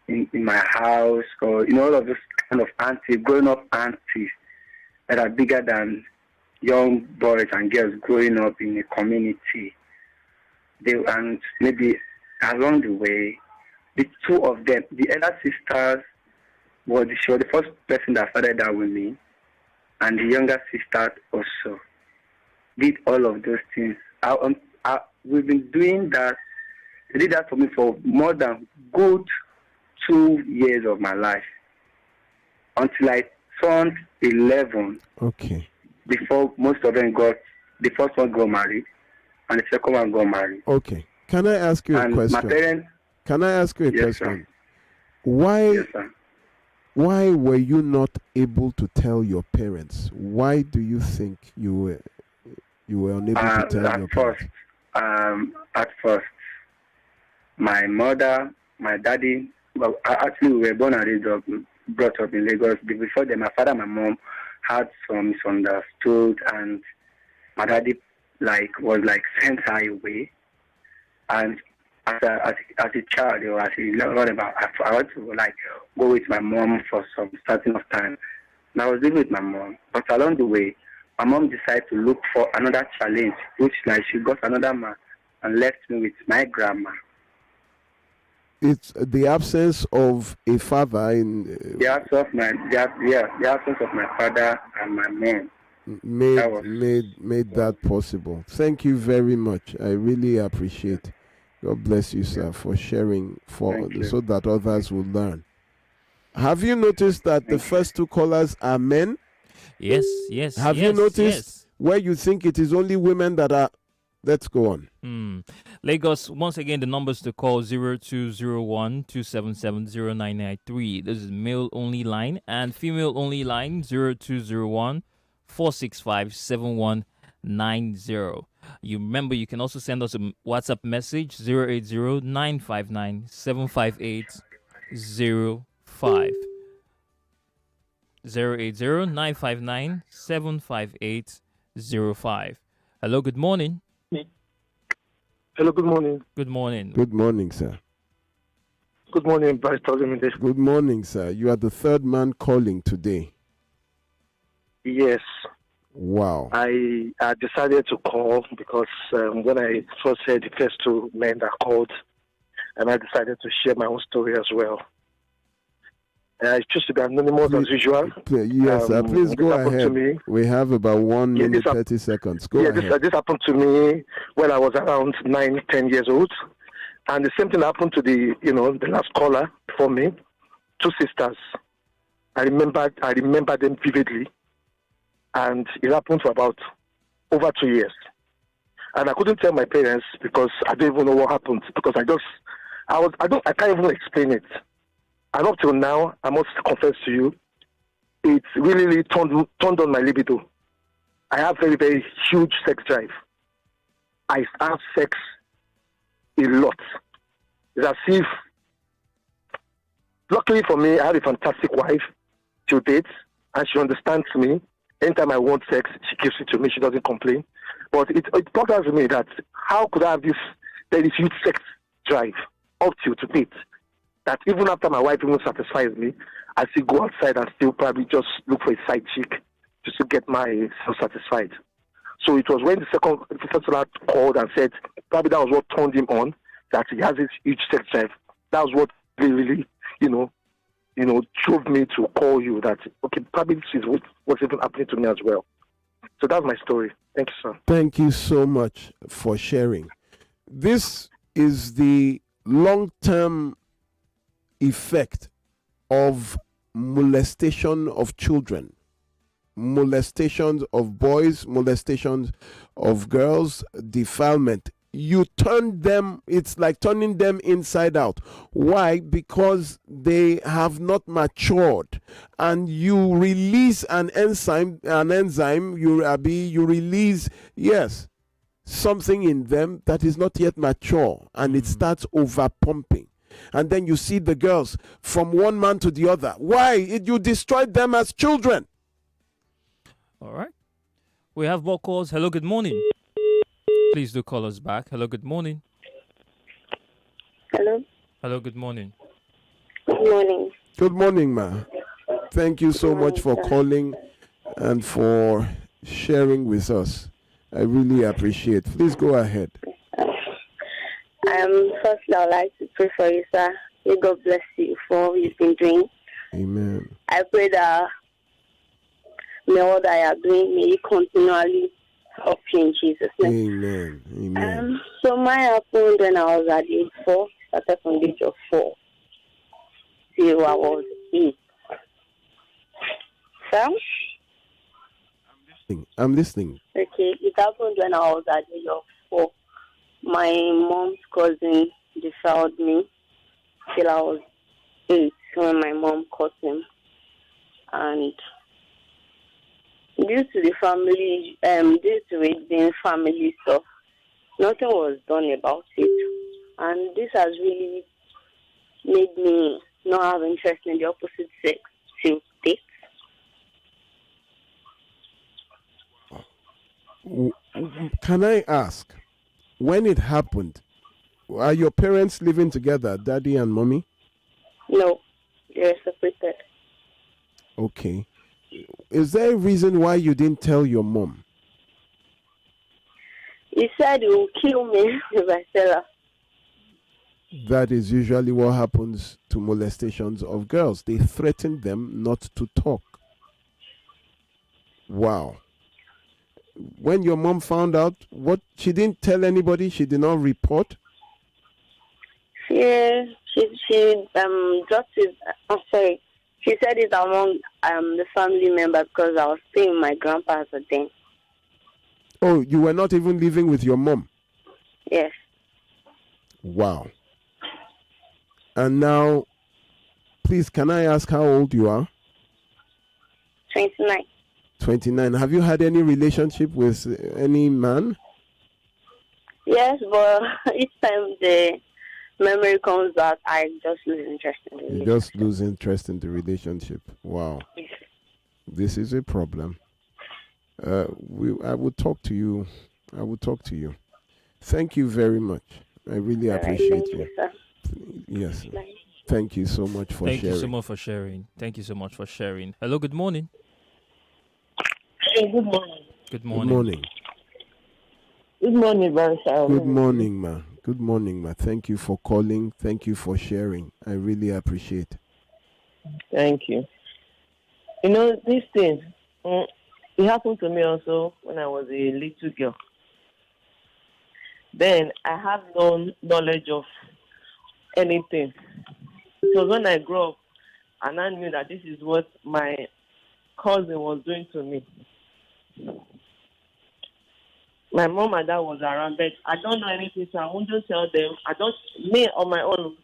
in my house or all of those kind of grown up aunties that are bigger than young boys and girls growing up in the community. And maybe along the way, the two of them, the elder sisters, she was the first person that started that with me, and the younger sister also did all of those things. We've been doing that. They did that for me for more than good 2 years of my life, until I turned 11 Okay. before most of them got, the first one got married and the second one got married. Okay. Can I ask you a And question? my parents, Can I ask you a yes, question? sir. Why Yes, sir. why were you not able to tell your parents? Why do you think you were unable to tell your parents? At first, my mother, my daddy, well, actually we were born and raised up, brought up in Lagos. Before then, my father and my mom had some misunderstood, and my daddy was sent her away. And as a child, or as a whatever, I want to go with my mom for some starting of time. And I was living with my mom, but along the way, my mom decided to look for another challenge, which she got another man and left me with my grandma. It's the absence of a father in the absence of my father and my mom made that possible. Thank you very much. I really appreciate. God bless you, sir, for sharing so that others will learn. Have you noticed that the first two callers are men? Yes. Have you noticed where you think it is only women that are? Let's go on. Lagos, once again, the numbers to call 0201-277-0993. This is male-only line, and female-only line 0201-465-7190. You remember, you can also send us a WhatsApp message 080-959-75805. 080-959-75805. Hello, good morning. Hello, good morning. Good morning. Good morning, sir. Good morning, Barrister Olumide. Good morning, sir. You are the third man calling today. Yes. Wow. I decided to call because when I first heard the first two men that called, and I decided to share my own story as well. I choose to be anonymous as usual. Yes, sir. Please go ahead. We have about 1 minute, 30 seconds. Go ahead. This happened to me when I was around 9-10 years old. And the same thing happened to the last caller before me. Two sisters. I remember them vividly. And it happened for about over 2 years. And I couldn't tell my parents because I don't even know what happened. Because I can't even explain it. And up till now, I must confess to you, it really turned on my libido. I have very, very huge sex drive. I have sex a lot. It's as if, luckily for me, I have a fantastic wife to date, and she understands me. Anytime I want sex, she gives it to me. She doesn't complain. But it bothers me that how could I have this very huge sex drive up till to date? That even after my wife even satisfies me, I still go outside and still probably just look for a side chick just to get myself satisfied. So it was when the first one called and said probably that was what turned him on, that he has this huge sex drive. That was what really, drove me to call you. That okay, probably this is what's even happening to me as well. So that's my story. Thank you, sir. Thank you so much for sharing. This is the long-term effect of molestation of children, molestations of boys, molestations of girls, defilement. You turn them, it's like turning them inside out. Why? Because they have not matured, and you release an enzyme, you release, yes, something in them that is not yet mature, and it starts over pumping. And then you see the girls from one man to the other. Why? You destroyed them as children. All right. We have more calls. Hello, good morning. Please do call us back. Hello, good morning. Hello. Hello, good morning. Good morning. Good morning, ma. Thank you so much for calling and for sharing with us. I really appreciate it. Please go ahead. Firstly, I would like to pray for you, sir. May God bless you for what you've been doing. Amen. I pray that may all that you are doing, may you continually help you in Jesus' name. Amen. Amen. So mine happened when I was at age 4, started from the age of 4 till I was 8. Sam? I'm listening. Okay, it happened when I was at the age of 4. My mom's cousin defiled me till I was 8 when my mom caught him. And due to the family, due to it being family stuff, nothing was done about it. And this has really made me not have interest in the opposite sex till date. Can I ask, when it happened, are your parents living together, daddy and mommy? No, they're separated. Okay. Is there a reason why you didn't tell your mom? He said he will kill me if I tell her. That is usually what happens to molestations of girls. They threaten them not to talk. Wow. When your mom found out, what, she didn't tell anybody? She did not report? She just sorry. She said it among the family member because I was staying with my grandpa at the time. Oh, you were not even living with your mom? Yes. Wow. And now, please, can I ask how old you are? 29. 29. Have you had any relationship with any man? Yes, but each time the memory comes back, I just lose interest in the relationship. You just lose interest in the relationship. Wow. This is a problem. I will talk to you. I will talk to you. Thank you very much. I really appreciate you. Sir. Yes. Thank you so much for sharing. Thank you so much for sharing. Thank you so much for sharing. Hello, good morning. Hey, good morning. Good morning. Good morning. Good morning, Barrister. Good morning, ma. Good morning, ma. Thank you for calling. Thank you for sharing. I really appreciate it. Thank you. You know, this thing, it happened to me also when I was a little girl. Then I have no knowledge of anything. So when I grew up and I knew that this is what my cousin was doing to me, my mom and dad was around, but I don't know anything, so I won't just tell them. Me on my own,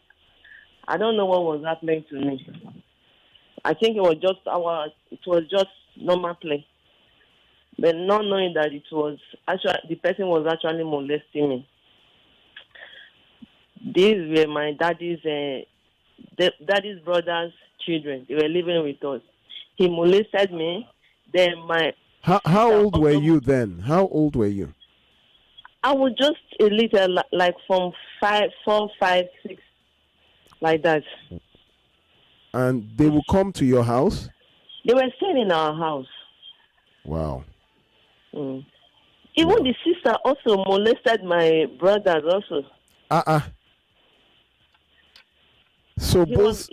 I don't know what was happening to me. I think it was just normal play. But not knowing that it was actually, the person was actually molesting me. These were my daddy's brother's children. They were living with us. He molested me. Then How old were you then? How old were you? I was just a little, like from 4, 5, 6, like that. And they will come to your house? They were staying in our house. Wow. Even the sister also molested my brothers also. So he was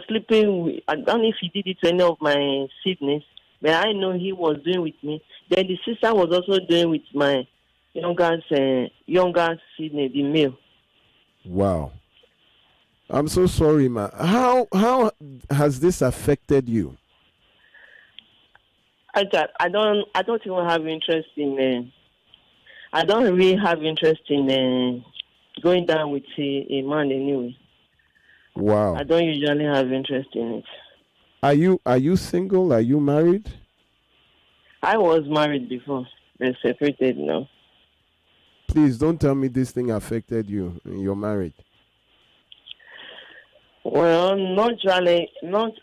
sleeping with, I don't know if he did it to any of my siblings, but I know he was doing with me. Then the sister was also doing with my younger sibling, the male. Wow. I'm so sorry, ma. How has this affected you? I don't even have interest in. I don't really have interest in going down with a man anyway. Wow. I don't usually have interest in it. Are you single? Are you married? I was married before. They're separated now. Please don't tell me this thing affected you in your marriage. Well, not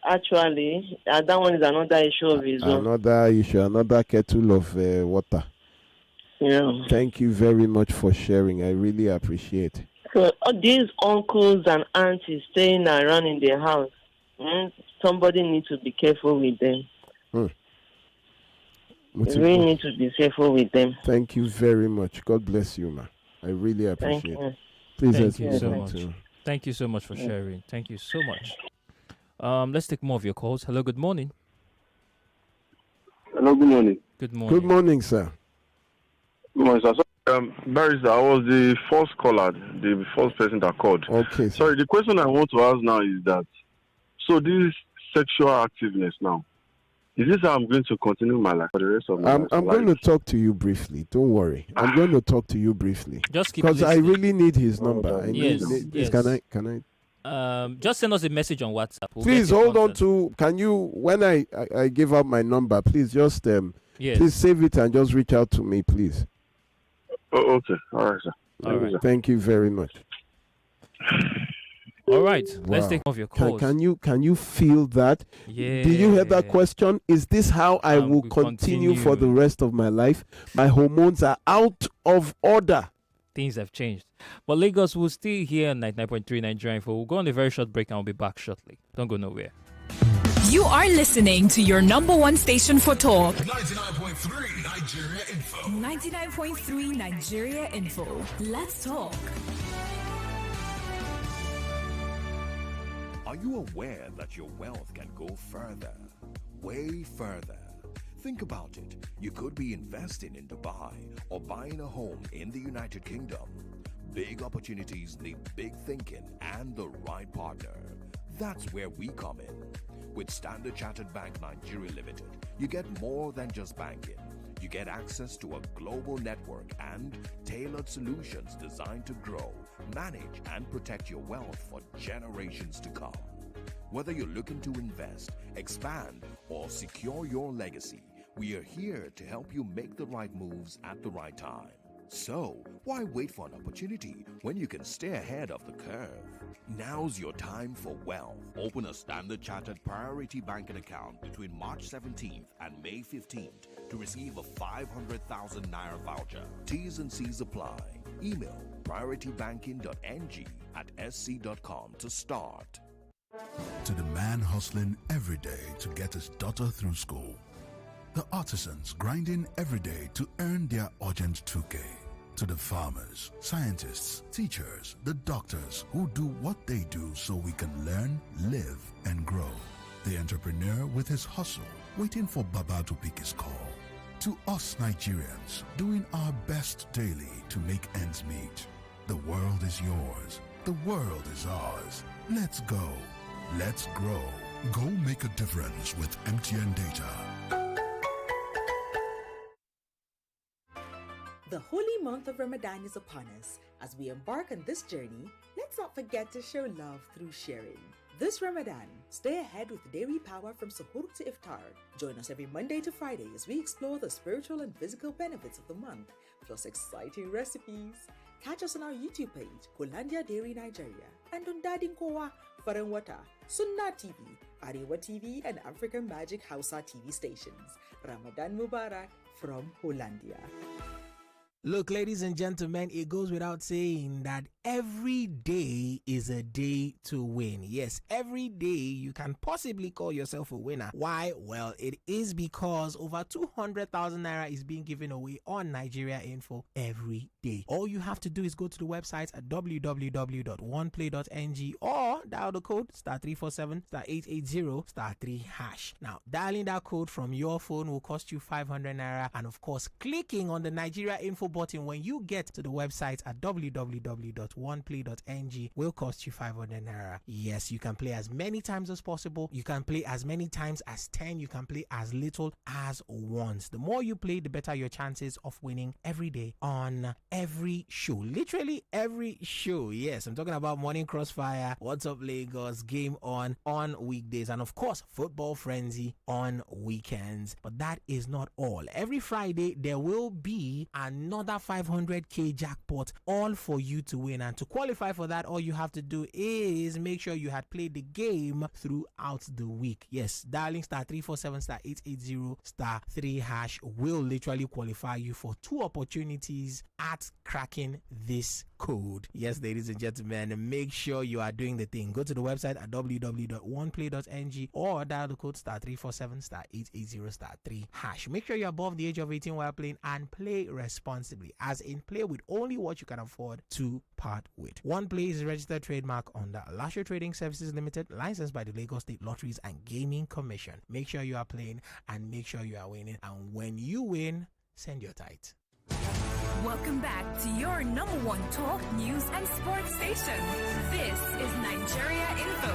actually. That one is another issue of his own. Another issue, another kettle of water. Yeah. Thank you very much for sharing. I really appreciate it. So all these uncles and aunties staying around in their house, somebody needs to be careful with them. You really need to be careful with them. Take you very much. God bless you, ma. I really appreciate it. Please, thank you so much. Thank you so much for sharing. Thank you so much. Let's take more of your calls. Hello, good morning. Hello, good morning. Good morning. Good morning, sir. Good morning, sir. Barrister, I was the first caller, the first person that called. Okay. Sir. Sorry, the question I want to ask now is that, so this sexual activeness now, Is this how I'm going to continue my life for the rest of my life? I'm going to talk to you briefly. Don't worry. I'm going to talk to you briefly. Just keep because I really need his number. I Yes, need, yes. Can I? Just send us a message on WhatsApp. We'll Please get it hold on contact. to. Can you? When I give out my number, please just Yes. please save it and just reach out to me, please. Oh, okay. All right, sir. All right. Thank you very much. All right. Let's Wow. take off your calls. Can you feel that? Yeah. Did you hear that question? Is this how I will continue for the rest of my life? My hormones are out of order. Things have changed. But Lagos will still here on 99.3 Nigeria Info. We'll go on a very short break and we'll be back shortly. Don't go nowhere. You are listening to your number one station for talk. 99.3 Nigeria Info. 99.3 Nigeria Info. Let's talk. Are you aware that your wealth can go further? Way further. Think about it. You could be investing in Dubai or buying a home in the United Kingdom. Big opportunities need big thinking and the right partner. That's where we come in. With Standard Chartered Bank Nigeria Limited, you get more than just banking. You get access to a global network and tailored solutions designed to grow, manage, and protect your wealth for generations to come. Whether you're looking to invest, expand, or secure your legacy, we are here to help you make the right moves at the right time. So, why wait for an opportunity when you can stay ahead of the curve? Now's your time for wealth. Open a Standard Chartered Priority Banking account between March 17th and May 15th to receive a 500,000 Naira voucher. T's and C's apply. Email prioritybanking.ng@sc.com to start. To the man hustling every day to get his daughter through school. The artisans grinding every day to earn their urgent 2K. To the farmers, scientists, teachers, the doctors who do what they do so we can learn, live, and grow. The entrepreneur with his hustle, waiting for Baba to pick his call. To us Nigerians, doing our best daily to make ends meet. The world is yours. The world is ours. Let's go. Let's grow. Go make a difference with MTN data. The holy month of Ramadan is upon us. As we embark on this journey, let's not forget to show love through sharing. This Ramadan, stay ahead with dairy power from Suhoor to Iftar. Join us every Monday to Friday as we explore the spiritual and physical benefits of the month, plus exciting recipes. Catch us on our YouTube page, Hollandia Dairy Nigeria, and on Dadin Kowa, Faran Wata, Sunna TV, Arewa TV, and African Magic Hausa TV stations. Ramadan Mubarak from Hollandia. Look, ladies and gentlemen, it goes without saying that every day is a day to win. Yes, every day you can possibly call yourself a winner. Why? Well, it is because over 200,000 Naira is being given away on Nigeria Info every day. All you have to do is go to the website at www.oneplay.ng or dial the code *347*880*3#. Now, dialing that code from your phone will cost you 500 Naira, and of course, clicking on the Nigeria Info button when you get to the website at www.oneplay.ng will cost you 500 Naira. Yes, you can play as many times as possible. You can play as many times as 10. You can play as little as once. The more you play, the better your chances of winning every day on every show. Literally every show. Yes, I'm talking about Morning Crossfire, What's Up Lagos, Game On weekdays, and of course, Football Frenzy on weekends. But that is not all. Every Friday, there will be another 500k jackpot, all for you to win. And to qualify for that, all you have to do is make sure you had played the game throughout the week. Yes, dialing *347*880*3# will literally qualify you for 2 opportunities at cracking this code. Yes, ladies and gentlemen, make sure you are doing the thing. Go to the website at www.oneplay.ng or dial the code *347*880*3#. Make sure you're above the age of 18 while playing, and play responsibly, as in play with only what you can afford to part with. OnePlay is a registered trademark under Lasher Trading Services Limited, licensed by the Lagos State Lotteries and Gaming Commission. Make sure you are playing and make sure you are winning, and when you win, send your tithe. Welcome back to your number one talk, news, and sports station. This is Nigeria Info.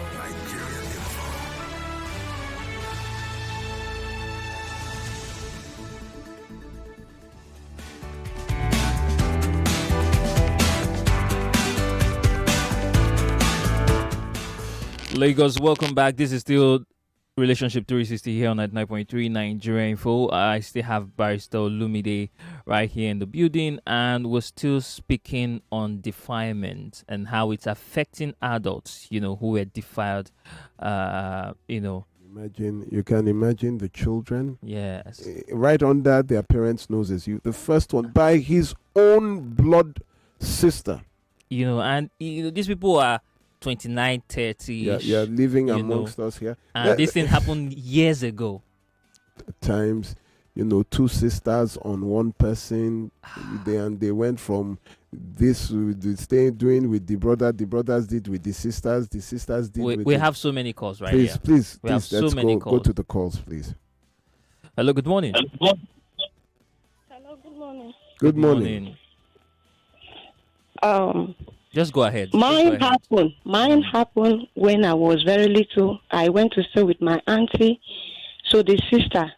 Lagos, welcome back. This is still Relationship 360 here on 99.3 Nigeria Info. I still have Barrister Olumide right here in the building, and we're still speaking on defilement and how it's affecting adults, who were defiled, You can imagine the children. Yes. Right under their parents' noses. The first one by his own blood sister. These people are 29, 30. Yeah, living amongst us here. And this thing happened years ago. At times, two sisters on one person. They went from this doing with the brother. The brothers did with the sisters. The sisters did with we have so many calls right here. Please, we have so many calls. Go to the calls, please. Hello, good morning. Hello, good morning. Good morning. Just go ahead. Mine happened when I was very little. I went to stay with my auntie. So the sister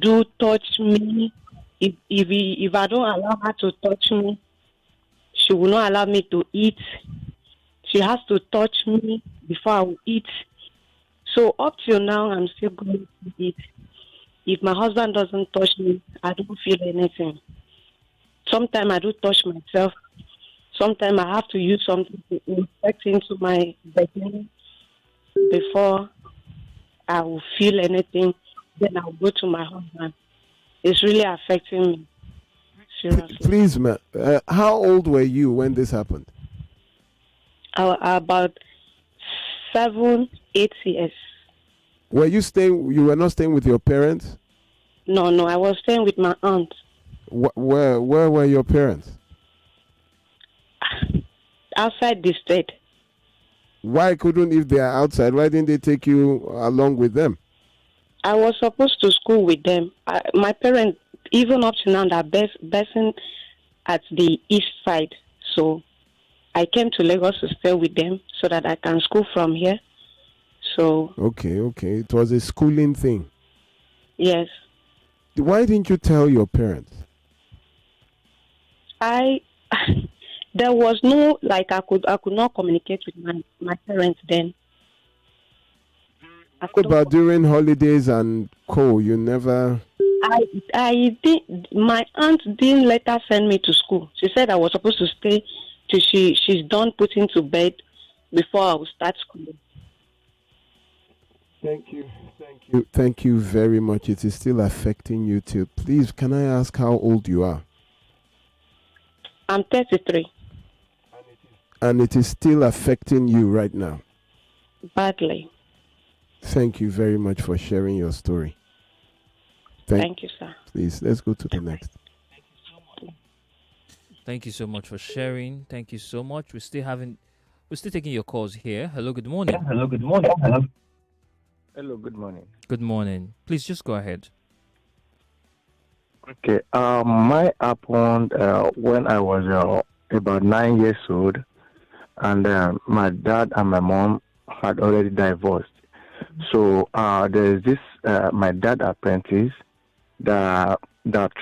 do touch me. If I don't allow her to touch me, she will not allow me to eat. She has to touch me before I will eat. So up till now, I'm still going to eat. If my husband doesn't touch me, I don't feel anything. Sometimes I do touch myself. Sometimes I have to use something to inject into my bedroom before I will feel anything. Then I'll go to my husband. It's really affecting me. Seriously. Please, ma'am. How old were you when this happened? About 7, 8 years. Were you staying? You were not staying with your parents? No, I was staying with my aunt. Where were your parents? Outside the state. Why couldn't, if they are outside, why didn't they take you along with them? I was supposed to school with them. My parents, even up to now, are basing at the east side. So I came to Lagos to stay with them so that I can school from here. So Okay. It was a schooling thing. Yes. Why didn't you tell your parents? There was no, I could not communicate with my parents then. About during holidays and you never... I did. My aunt didn't let her send me to school. She said I was supposed to stay till she's done putting to bed before I will start school. Thank you very much. It is still affecting you too. Please, can I ask how old you are? I'm 33. And it is still affecting you right now? Badly. Thank you very much for sharing your story. Thank you, sir. Please, let's go to the next. Thank you so much for sharing. Thank you so much. We're still taking your calls here. Hello, good morning. Hello, good morning. Hello, good morning. Good morning. Please just go ahead. Okay. Mine happened when I was about 9 years old, and my dad and my mom had already divorced. So there's this my dad apprentice that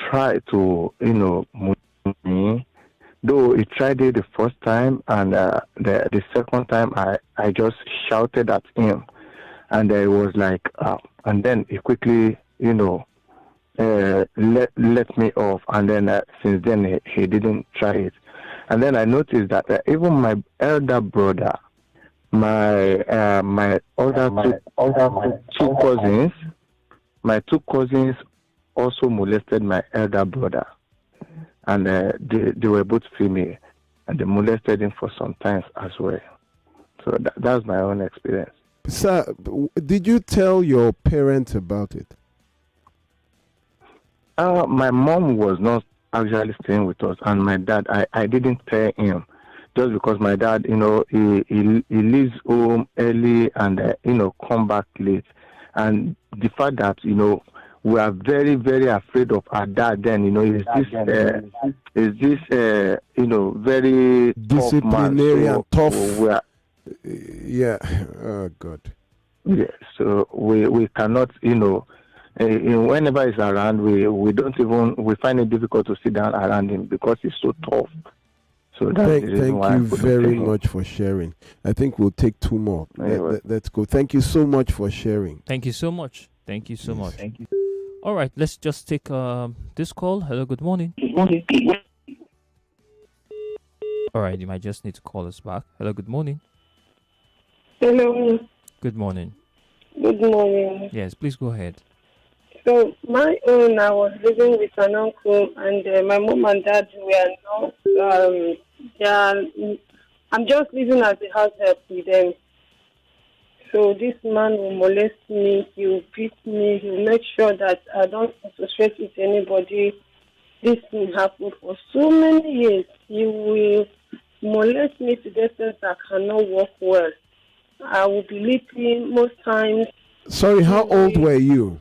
tried to move me. Though he tried it the first time, and the second time I just shouted at him, and it was like, and then he quickly let me off, and then since then he didn't try it. And then I noticed that even my elder brother, my two cousins also molested my elder brother, and they were both female, and they molested him for some time as well. So that's my own experience. Sir, did you tell your parents about it? My mom was not actually staying with us, and my dad, I didn't tell him, just because my dad, he leaves home early and come back late, and the fact that we are very, very afraid of our dad. Then is this very disciplinarian, tough. Yeah. Oh God. Yeah. So we cannot whenever he's around, we don't even, we find it difficult to sit down around him because he's so tough. So that's the reason Thank why I you put very him. much for sharing. I think we'll take two more. Anyway. Let's go. Thank you so much for sharing. Thank you so much. Thank you so much. Thank you. All right, let's just take this call. Hello, good morning. All right, you might just need to call us back. Hello, good morning. Hello. Good morning. Good morning. Yes, please go ahead. So my own, I was living with an uncle, and my mom and dad were not. I'm just living as a house help with them. So this man will molest me. He will beat me. He will make sure that I don't associate with anybody. This thing happened for so many years. He will molest me to the extent I cannot walk well. I will be leaping most times. Sorry, how old were you?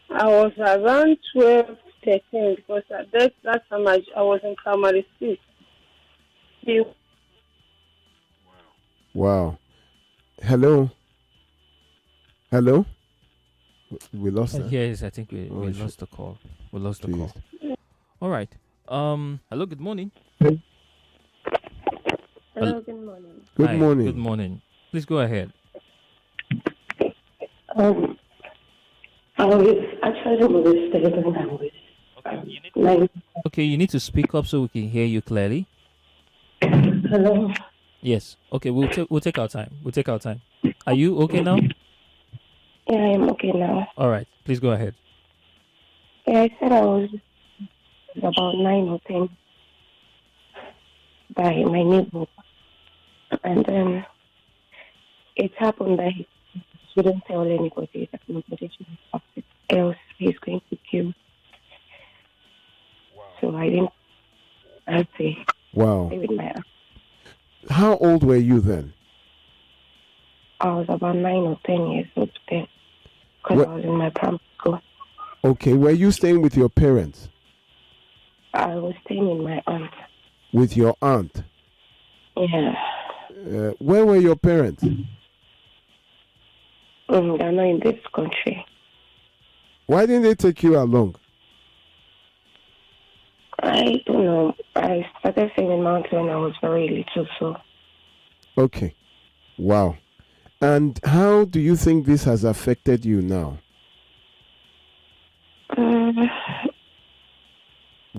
I was around 12, 13 because at that time I was in primary school. Wow. Hello? Hello? We lost her. Yes, I think we lost the call. We lost the call. All right. Hello, good morning. Hello, good morning. Good Hi, morning. Good morning. Please go ahead. I was actually molested when I was 9. Okay, you need to speak up so we can hear you clearly. Hello. Yes. Okay, we'll take our time. We'll take our time. Are you okay now? Yeah, I am okay now. All right. Please go ahead. Yeah, I said I was about 9 or 10 by my neighbor. And then it happened that he shouldn't tell anybody that nobody should have it, else he's going to kill. So I didn't say. Wow. Stay with my aunt. How old were you then? I was about 9 or 10 years old then, because I was in my primary school. Okay, were you staying with your parents? I was staying with my aunt. With your aunt? Yeah. Where were your parents? They're not in this country. Why didn't they take you along? I don't know. I started singing mountain when I was very little, so. Okay. Wow. And how do you think this has affected you now? It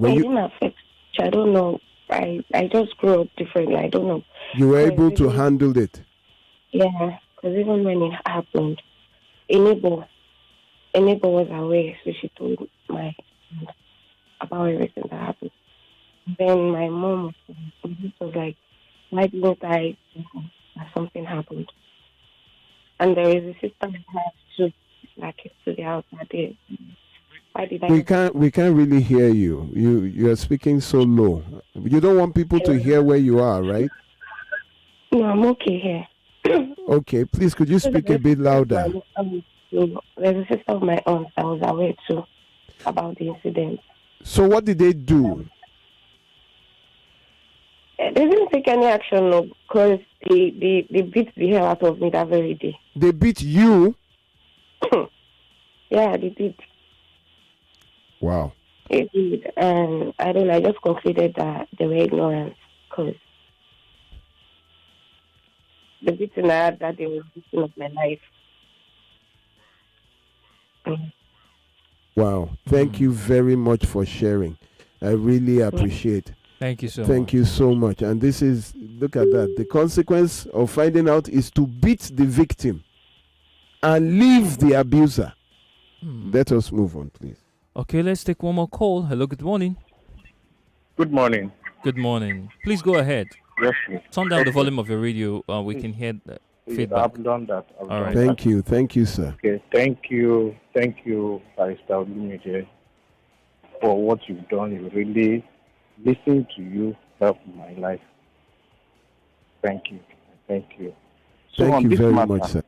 didn't affect. I don't know. I just grew up differently. I don't know. You were able to handle it? Yeah, because even when it happened, a neighbor was aware, so she told my aunt about everything that happened. Then my mom was like, why didn't I that something happened? And there is a sister that has to like it to the house that day. Why did I? We can't really hear you. You are speaking so low. You don't want people to hear where you are, right? No, I'm okay here. Okay, please could you speak a bit louder? There's a sister of my aunt that was aware too about the incident. So what did they do? They didn't take any action, no, because they beat the hell out of me that very day. They beat you? Yeah, they did. Wow. They did. And I don't know, I just concluded that they were ignorant because the beating I had that day was the beating of my life. Wow. Thank you very much for sharing. I really appreciate. Thank you so much. Thank you so much. And this is, look at that. The consequence of finding out is to beat the victim and leave the abuser. Let us move on, please. Okay, let's take one more call. Hello, good morning. Good morning. Good morning. Please go ahead. Yes, please. Turn down the volume of your radio. We can hear the feedback. I've done that. All right. Thank you. Thank you, sir. Okay, thank you, Barrister Olumide, for what you've done. You really listening to you helped my life. Thank you. Thank you. So Thank on you this very matter, much, sir.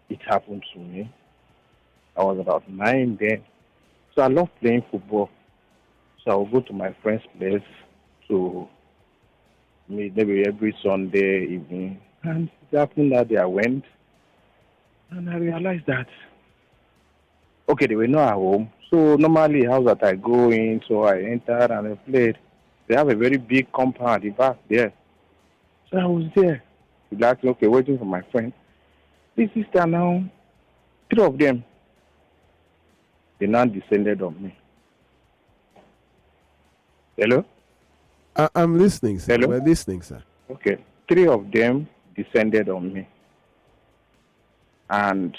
it happened to me. I was about 9 then. So I love playing football. So I would go to my friend's place to meet maybe every Sunday evening. And it happened that day I went. And I realized that, okay, they were not at home. So normally, house that I go in, so I entered and I played. They have a very big compound at the back there. So I was there, relaxing, okay, waiting for my friend. This sister now, 3 of them, they now descended on me. Hello? I'm listening, sir. Hello? We're listening, sir. Okay. 3 of them descended on me. And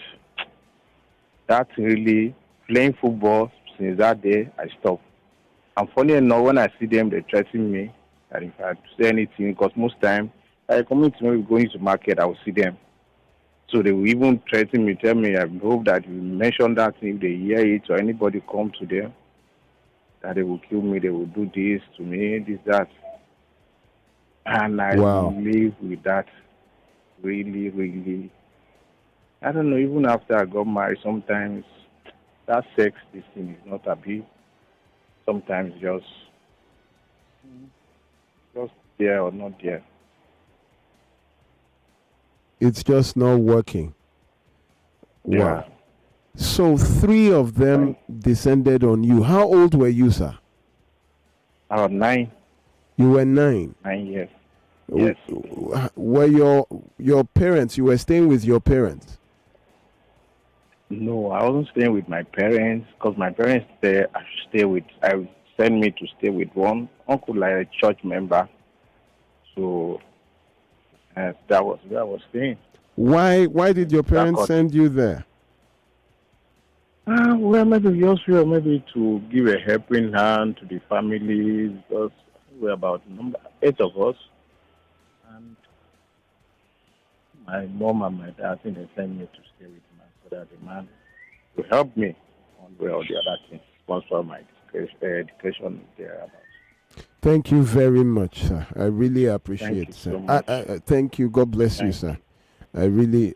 that's really playing football. Since that day, I stopped. And funny enough, when I see them, they threaten me that if I say anything, because most time, I come to me going to market, I will see them. So they will even threaten me, tell me, I hope that you mention that thing, if they hear it or anybody come to them, that they will kill me, they will do this to me, this, that. And I live with that really, really. I don't know, even after I got married, sometimes that sex, this thing is not abuse. Sometimes just there or not there. It's just not working. Yeah. Wow. So 3 of them descended on you. How old were you, sir? I was 9. You were 9. 9 years. Yes. Were your parents, you were staying with your parents? No, I wasn't staying with my parents because my parents I sent me to stay with one uncle, like a church member. So that was where I was staying. Why did your parents send you there? Well, maybe just maybe to give a helping hand to the family, because we're about 8 of us. And my mom and my dad, I think they sent me to stay with my so that the man will help me one way or the other thing, sponsor my education thereabouts. Thank you very much, sir. I really appreciate it, sir. So much. Thank you. God bless you, sir. I really.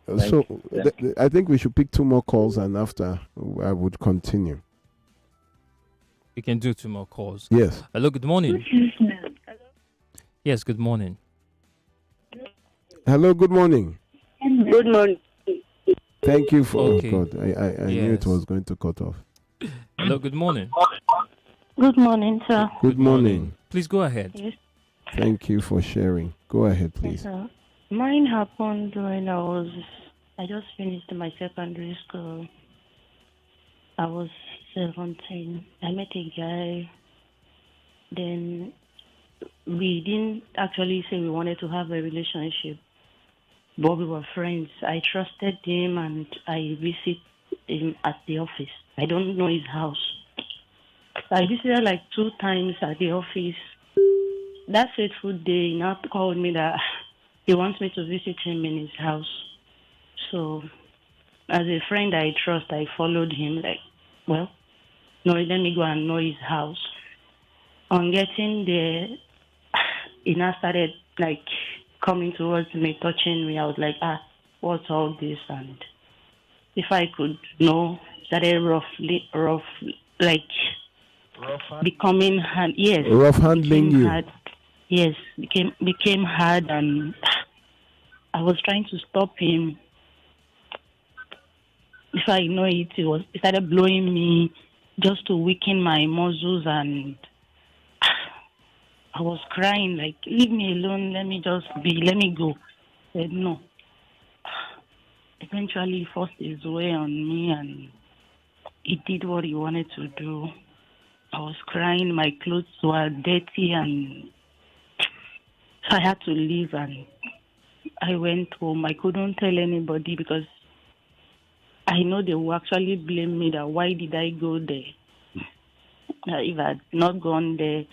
I think we should pick 2 more calls, and after I would continue. We can do 2 more calls. Yes. Hello, good morning. Yes, good morning. Hello, good morning. Good morning. Thank you for. Okay. Oh God, I knew it was going to cut off. Hello, good morning. Good morning, sir. Good morning. Please go ahead. Yes. Thank you for sharing. Go ahead, please. Yes, sir. Mine happened when I just finished my secondary school. I was 17. I met a guy. Then we didn't actually say we wanted to have a relationship, but we were friends. I trusted him and I visit him at the office. I don't know his house. I visited like 2 times at the office. That fateful day, he now called me that he wants me to visit him in his house. So, as a friend I trust, I followed him. Like, well, no, let me go and know his house. On getting there, he now started like coming towards me, touching me. I was like, what's all this? And if I could know, started becoming hard. Yes, rough handling you. Hard. Yes, became hard, and I was trying to stop him. If I know it, he started blowing me just to weaken my muscles, and I was crying like, leave me alone, let me go. He said no. Eventually he forced his way on me and he did what he wanted to do. I was crying, my clothes were dirty, and so I had to leave, and I went home. I couldn't tell anybody because I know they will actually blame me that why did I go there? If I had not gone there,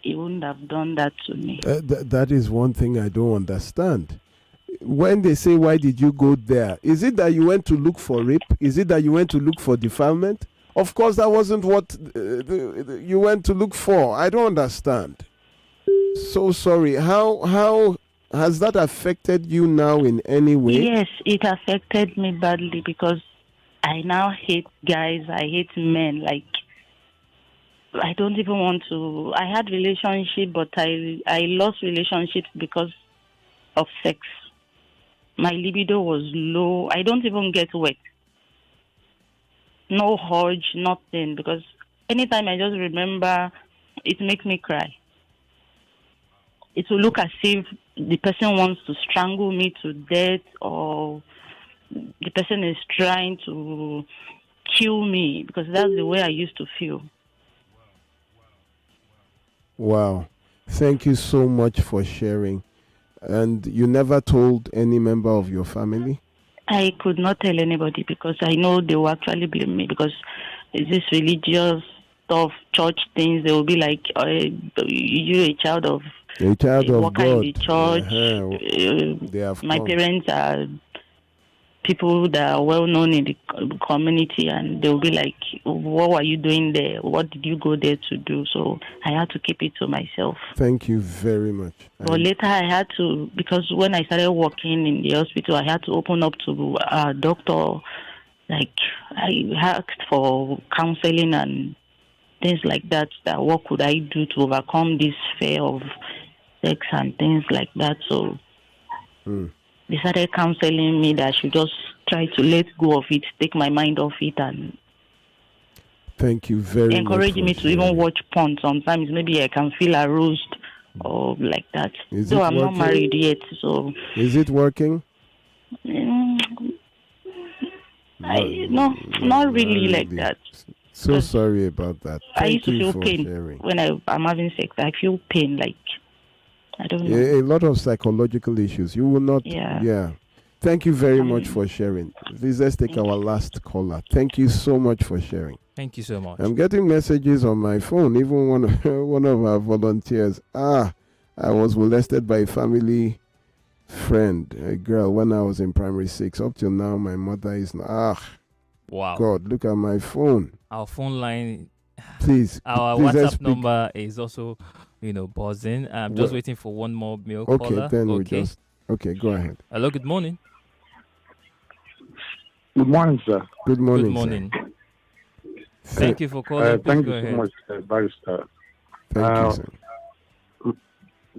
he wouldn't have done that to me. That is one thing I don't understand. When they say, why did you go there? Is it that you went to look for rape? Is it that you went to look for defilement? Of course, that wasn't what you went to look for. I don't understand. So sorry. How has that affected you now in any way? Yes, it affected me badly because I now hate guys. I hate men. Like, I don't even want to. I had relationship, but I lost relationships because of sex. My libido was low. I don't even get wet. No urge, nothing. Because anytime I just remember, it makes me cry. it will look as if the person wants to strangle me to death, or the person is trying to kill me, because that's the way I used to feel. Wow. Thank you so much for sharing. And you never told any member of your family? I could not tell anybody because I know they will actually blame me, because it's this religious stuff, church things. They will be like, "You a child of a worker in God. the church." They have My come. parents are people that are well known in the community, and they'll be like, "What were you doing there? What did you go there to do?" So I had to keep it to myself. Thank you very much. But later I had to, because when I started working in the hospital, I had to open up to a doctor. Like, I asked for counseling and things like that, that what could I do to overcome this fear of sex and things like that. So they started counseling me that I should just try to let go of it, take my mind off it, and thank you very much. Encouraging me to even watch porn sometimes. Maybe I can feel aroused or like that. Though I'm not married yet, so. Is it working? Not really like that. So sorry about that. I Thank used to you feel for pain sharing. when I'm having sex. I feel pain, like, I don't know. A lot of psychological issues. You will not. Yeah. Thank you very much for sharing. Please, let's take our last caller. Thank you so much for sharing. Thank you so much. I'm getting messages on my phone. Even one of our volunteers. I was molested by a family friend, a girl, when I was in primary 6. Up till now, my mother is not. Wow. God, look at my phone. Our phone line. Please. Our please, WhatsApp number is also, buzzing. I'm just waiting for one more mail caller. Okay, then we just. Okay, go ahead. Hello, good morning. Good morning, sir. Good morning. Good morning. Thank you for calling. Thank go you ahead. so much, Barrister. Thank you,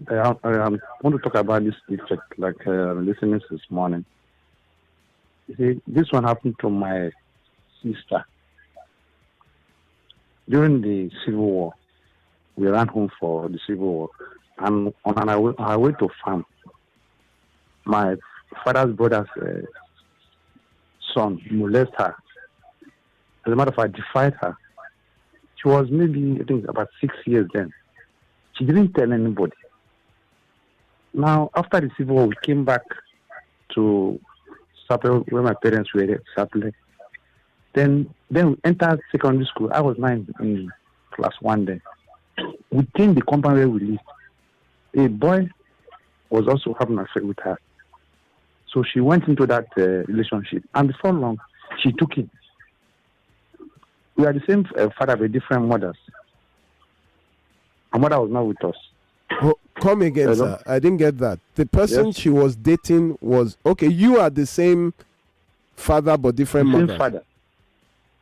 sir. I want to talk about this effect, like listening this morning. You see, this one happened to my sister. During the Civil War, we ran home for the Civil War, and on our way to farm, my father's brother's son molested her. As a matter of fact, defied her. She was maybe, I think, about 6 years then. She didn't tell anybody. Now, after the Civil War, we came back to Sapele, where my parents were at Sapele. Then we entered secondary school. I was 9 in class 1 then. Within the compound where we lived, a boy was also having an affair with her. So she went into that relationship. And before long, she took it. We are the same father with different mothers. Her mother was not with us. Oh, come again, sir. I didn't get that. The person she was dating was okay. You are the same father but different Same mother. father.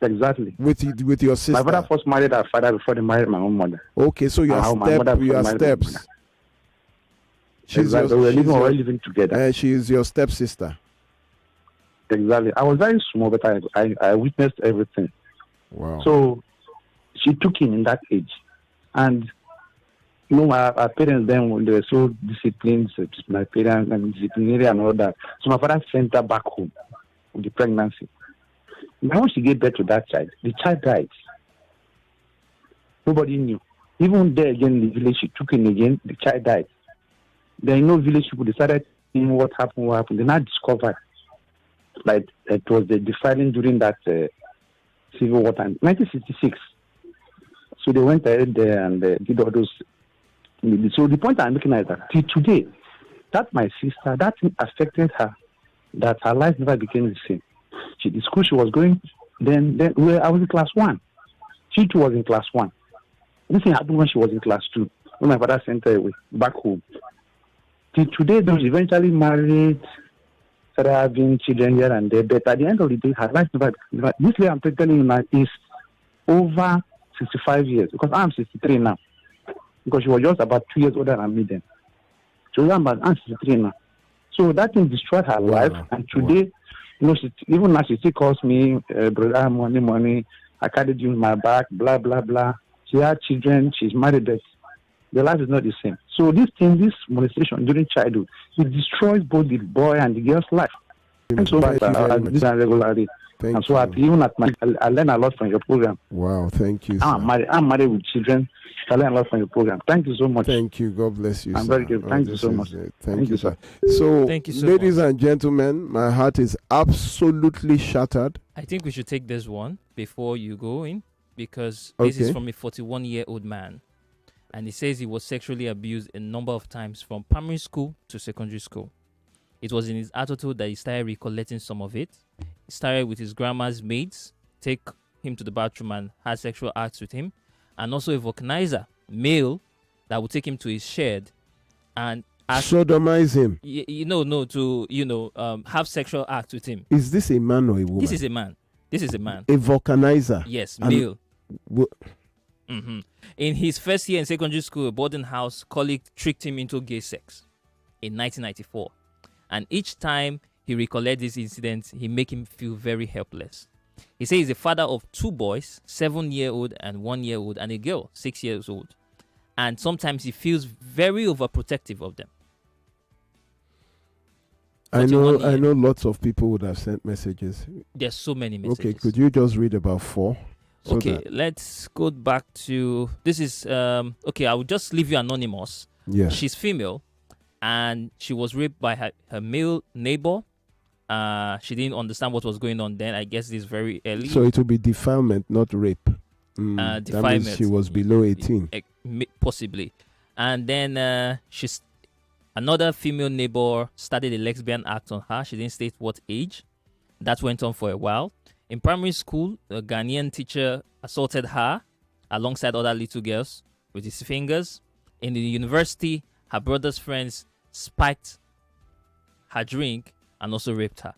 Exactly. With your sister. My father first married her father before they married my own mother. Okay, so you are steps. Exactly. We were living together. She is your stepsister. Exactly. I was very small, but I witnessed everything. Wow. So she took in that age, and our parents then, they were so disciplined, my parents and disciplinary and all that. So my father sent her back home with the pregnancy. Now when she gave birth to that child, the child died. Nobody knew. Even there again in the village, she took in again, the child died. Then village people decided seeing what happened. They now discovered like it was the defiling during that Civil War time, 1966. So they went ahead there and did all those. So the point I'm making is that till today, that my sister, that thing affected her, that her life never became the same. The school she was going, then I was in class 1. She too was in class 1. This thing happened when she was in class 2, when my father sent her away, back home. Till today, they was eventually married, started having children here and there, but at the end of the day, her life never. This lady I'm telling you now is over 65 years, because I'm 63 now. Because she was just about 2 years older than me then. So I'm 63 now. So that thing destroyed her life, and today, even now she still calls me, brother, money, I carried you in my back, blah, blah, blah. She had children, she's married, but the life is not the same. So this thing, this molestation during childhood, it destroys both the boy and the girl's life. And so Thank you very I much. do that regularly. Thank And so you. even at my, I learn a lot from your program. Wow, thank you, I'm married with children. I learn a lot from your program. Thank you so much. Thank you. God bless you, I'm sir. very grateful. Thank you this so is much. it. Thank you, sir. So, Thank you so ladies and gentlemen, my heart is absolutely shattered. I think we should take this one before you go in, because this is Okay. from a 41-year-old man. And he says he was sexually abused a number of times from primary school to secondary school. It was in his adulthood that he started recollecting some of it. He started with his grandma's maids, take him to the bathroom and had sexual acts with him. And also a vulcanizer, male, that would take him to his shed and Sodomize him. have sexual acts with him. Is this a man or a woman? This is a man. This is a man. A vulcanizer. Yes, And male. In his first year in secondary school, a boarding house colleague tricked him into gay sex in 1994. And each time he recollects this incident, he make him feel very helpless. He says he's a father of 2 boys, 7-year-old and 1-year-old, and a girl, 6 years old. And sometimes he feels very overprotective of them. I know lots of people would have sent messages. There's so many messages. Okay, could you just read about 4? So Okay, that- let's go back to this is okay, I will just leave you anonymous. Yeah. She's female and she was raped by her male neighbor. She didn't understand what was going on then. I guess this is very early. So it will be defilement, not rape. That Defilement. means she was below 18. Possibly. And then she's another female neighbor started a lesbian act on her. She didn't state what age. That went on for a while. In primary school, a Ghanaian teacher assaulted her alongside other little girls with his fingers. In the university, her brother's friends spiked her drink and also raped her.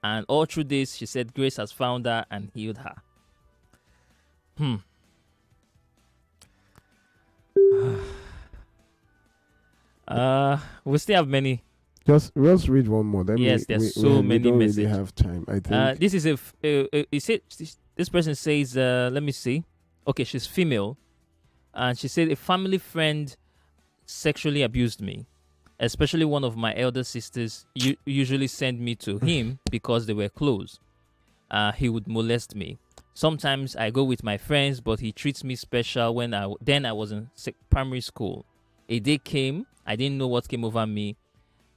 And all through this, she said grace has found her and healed her. We still have many. Just read one more. Then Yes, there's so we many don't messages. really have time. I think. This is this person says, let me see. Okay, she's female. And she said a family friend sexually abused me. Especially one of my elder sisters usually send me to him because they were close. He would molest me. Sometimes I go with my friends, but he treats me special. Then I was in primary school. A day came. I didn't know what came over me.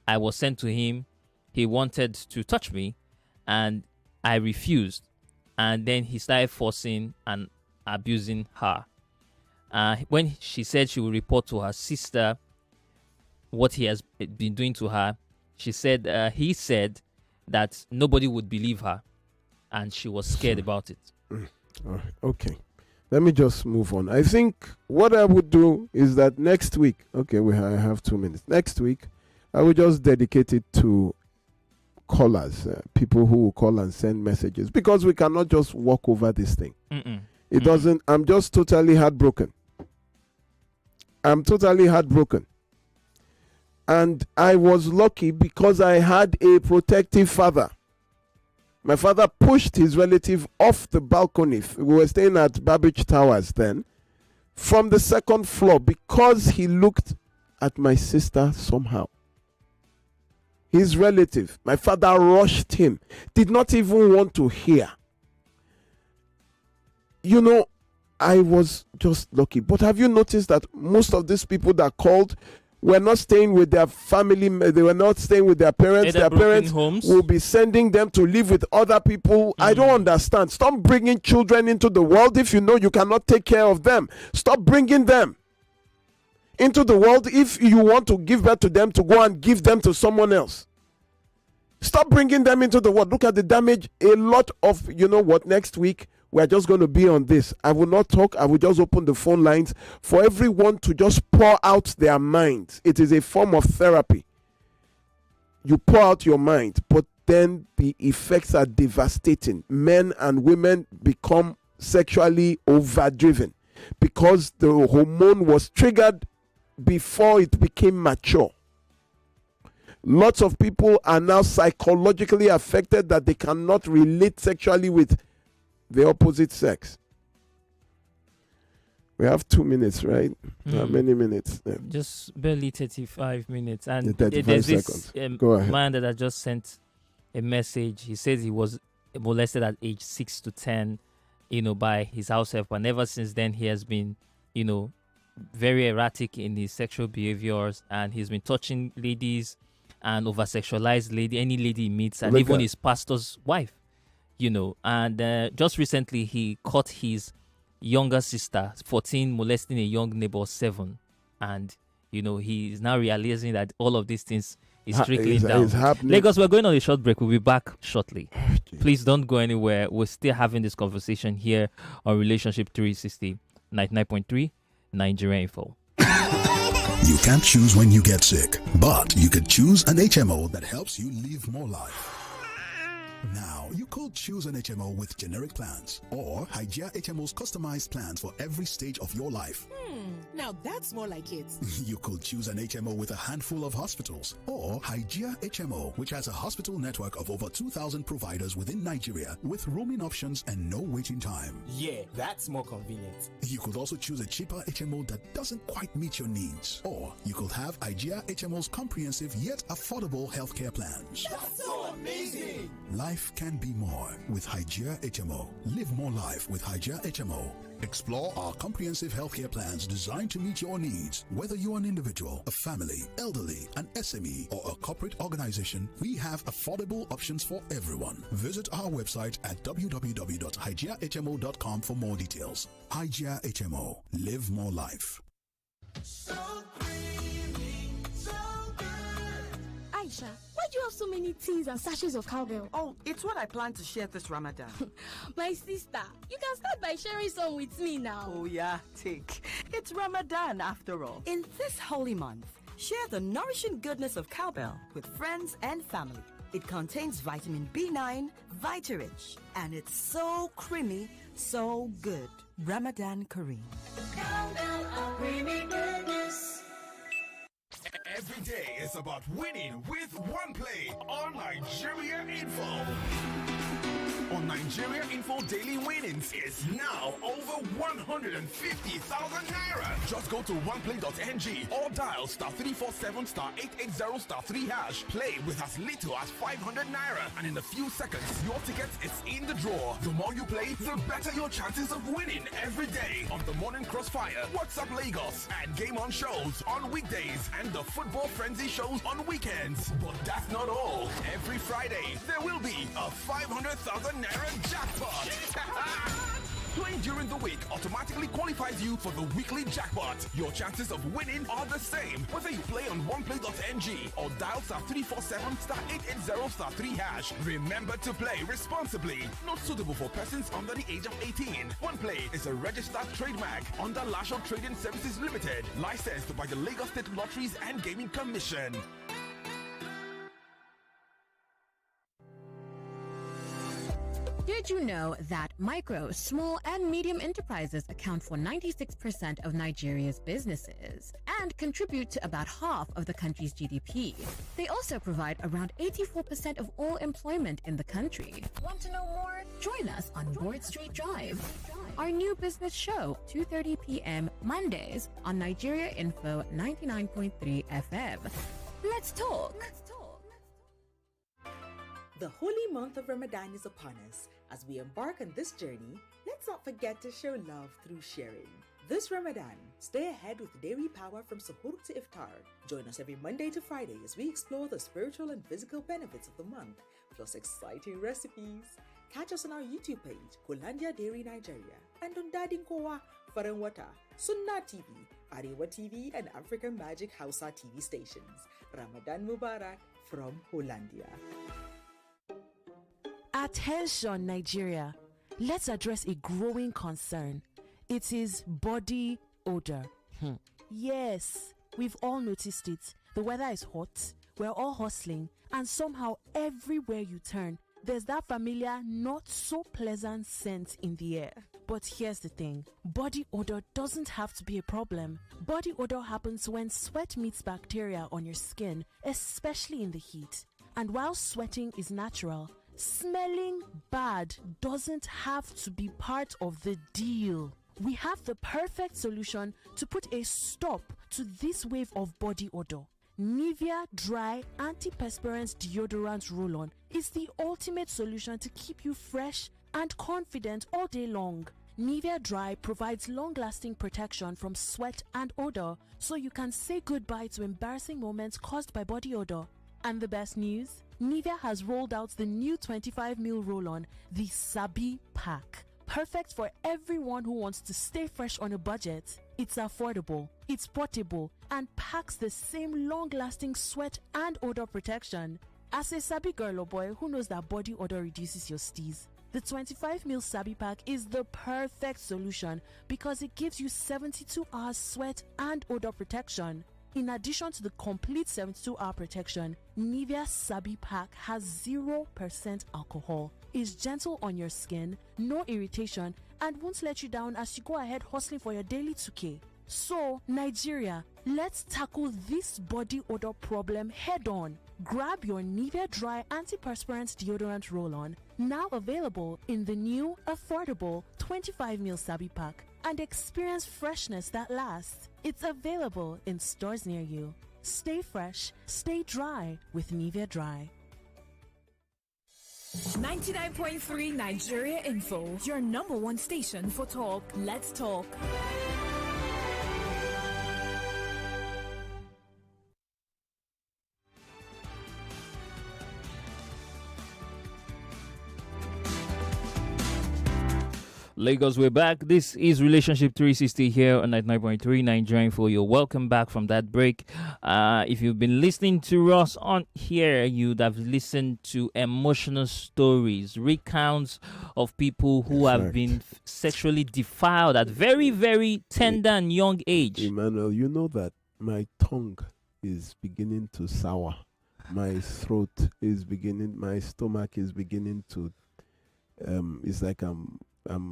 I was sent to him. He wanted to touch me, and I refused. And then he started forcing and abusing her. When she said she would report to her sister what he has been doing to her, he said that nobody would believe her, and she was scared about it. Okay. Let me just move on. I think what I would do is that next week, okay, I have 2 minutes. Next week, I will just dedicate it to callers, people who will call and send messages, because we cannot just walk over this thing. It doesn't. I'm just totally heartbroken. I'm totally heartbroken. And I was lucky because I had a protective father. My father pushed his relative off the balcony. We were staying at Babbage Towers then, from the 2nd floor, because he looked at my sister somehow. His relative, my father rushed him, did not even want to hear. You know, I was just lucky. But have you noticed that most of these people that called were not staying with their family, they were not staying with their parents. Their parents will be sending them to live with other people. I don't understand. Stop bringing children into the world if you know you cannot take care of them. Stop bringing them into the world if you want to give birth to them, to go and give them to someone else. Stop bringing them into the world. Look at the damage. A lot of, you know what, next week, we're just going to be on this. I will not talk. I will just open the phone lines for everyone to just pour out their minds. It is a form of therapy. You pour out your mind, but then the effects are devastating. Men and women become sexually overdriven because the hormone was triggered before it became mature. Lots of people are now psychologically affected that they cannot relate sexually with the opposite sex. We have 2 minutes, right? How many minutes? Just barely 35 minutes. And 35 there's seconds. this Go ahead. man that I just sent a message. He says he was molested at age 6 to 10, by his house help. And ever since then, he has been, very erratic in his sexual behaviors. And he's been touching ladies and over-sexualized any lady he meets. And even his pastor's wife, And just recently, he caught his younger sister, 14, molesting a young neighbor, 7. And, he is now realizing that all of these things is trickling down. It's happening. Lagos, we're going on a short break. We'll be back shortly. Please don't go anywhere. We're still having this conversation here on Relationship 360, 99.3, Nigeria Info. You can't choose when you get sick, but you could choose an HMO that helps you live more life. Now, you could choose an HMO with generic plans or Hygia HMO's customized plans for every stage of your life. Now that's more like it. You could choose an HMO with a handful of hospitals or Hygia HMO, which has a hospital network of over 2,000 providers within Nigeria with roaming options and no waiting time. Yeah, that's more convenient. You could also choose a cheaper HMO that doesn't quite meet your needs. Or you could have Hygia HMO's comprehensive yet affordable healthcare plans. That's so amazing! Life can be more with Hygia HMO. Live more life with Hygia HMO. Explore our comprehensive healthcare plans designed to meet your needs. Whether you're an individual, a family, elderly, an SME, or a corporate organization, we have affordable options for everyone. Visit our website at www.hygiahmo.com for more details. Hygia HMO. Live more life. Aisha, why do you have so many tins and sachets of cowbell? Oh, it's what I plan to share this Ramadan. My sister, you can start by sharing some with me now. Oh yeah, take. It's Ramadan after all. In this holy month, share the nourishing goodness of cowbell with friends and family. It contains vitamin B9, Vitarich, and it's so creamy, so good. Ramadan Kareem. Cowbell of creamy goodness. Every day is about winning with one play on Nigeria Info. On Nigeria Info, daily winnings is now over 150,000 naira. Just go to oneplay.ng or dial *347*880*3#. Play with as little as 500 naira, and in a few seconds, your ticket is in the draw. The more you play, the better your chances of winning every day on the Morning Crossfire, WhatsApp Lagos, and Game On shows on weekdays, and the Football Frenzy shows on weekends. But that's not all. Every Friday, there will be a 500,000 naira jackpot. Playing during the week automatically qualifies you for the weekly jackpot. Your chances of winning are the same whether you play on oneplay.ng or dial *347*880*3#. Remember to play responsibly. Not suitable for persons under the age of 18. OnePlay is a registered trademark under Lasho Trading Services Limited, licensed by the Lagos State Lotteries and Gaming Commission. Did you know that micro, small, and medium enterprises account for 96% of Nigeria's businesses and contribute to about half of the country's GDP? They also provide around 84% of all employment in the country. Want to know more? Join us on Board Street Drive, our new business show, 2:30 p.m. Mondays on Nigeria Info 99.3 FM. Let's talk. The holy month of Ramadan is upon us. As we embark on this journey, let's not forget to show love through sharing. This Ramadan, stay ahead with dairy power from suhoor to iftar. Join us every Monday to Friday as we explore the spiritual and physical benefits of the month, plus exciting recipes. Catch us on our YouTube page, Hollandia Dairy Nigeria, and on Dadin Kowa, Faranwata, Sunna TV, Arewa TV, and African Magic Hausa TV stations. Ramadan Mubarak from Hollandia. Attention, Nigeria. Let's address a growing concern. It is body odor. Yes, we've all noticed it. The weather is hot, we're all hustling, and somehow everywhere you turn, there's that familiar, not so pleasant scent in the air. But here's the thing, body odor doesn't have to be a problem. Body odor happens when sweat meets bacteria on your skin, especially in the heat. And while sweating is natural, smelling bad doesn't have to be part of the deal. we have the perfect solution to put a stop to this wave of body odor. Nivea Dry Antiperspirant Deodorant Roll-On is the ultimate solution to keep you fresh and confident all day long. Nivea Dry provides long-lasting protection from sweat and odor, so you can say goodbye to embarrassing moments caused by body odor. And the best news? Nivea has rolled out the new 25ml roll-on, the Sabi Pack. Perfect for everyone who wants to stay fresh on a budget. It's affordable, it's portable, and packs the same long-lasting sweat and odor protection. As a Sabi girl or boy who knows that body odor reduces your steez, the 25ml Sabi Pack is the perfect solution because it gives you 72 hours sweat and odor protection. In addition to the complete 72-hour protection, Nivea Sabi Pack has 0% alcohol, is gentle on your skin, no irritation, and won't let you down as you go ahead hustling for your daily 2K. So, Nigeria, let's tackle this body odor problem head on. Grab your Nivea Dry Antiperspirant Deodorant Roll-On, now available in the new, affordable 25ml Sabi Pack, and experience freshness that lasts. It's available in stores near you. Stay fresh, stay dry with Nivea Dry. 99.3 Nigeria Info, your number one station for talk. Let's talk. Lagos, we're back. This is Relationship 360 here on 99.3 Nigerian for you. Welcome back from that break. If you've been listening to us on here, you'd have listened to emotional stories, recounts of people who have been sexually defiled at very, very tender and young age. Emmanuel, you know that my tongue is beginning to sour. My throat is beginning, my stomach is beginning to, it's like I'm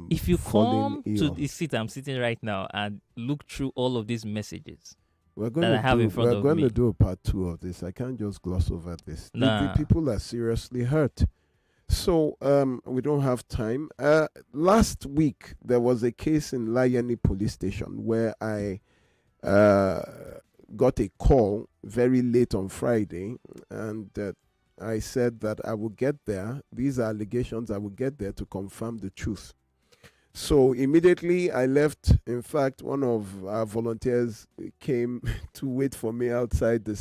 if you falling come ill. to the seat I'm sitting right now and look through all of these messages We're going that I have in front of me. We're going to do a part 2 of this. I can't just gloss over this. The people are seriously hurt. So we don't have time. Last week, there was a case in Layani police station where I got a call very late on Friday, and I said that I will get there. These are allegations. I will get there to confirm the truth. So immediately I left. In fact, one of our volunteers came to wait for me outside the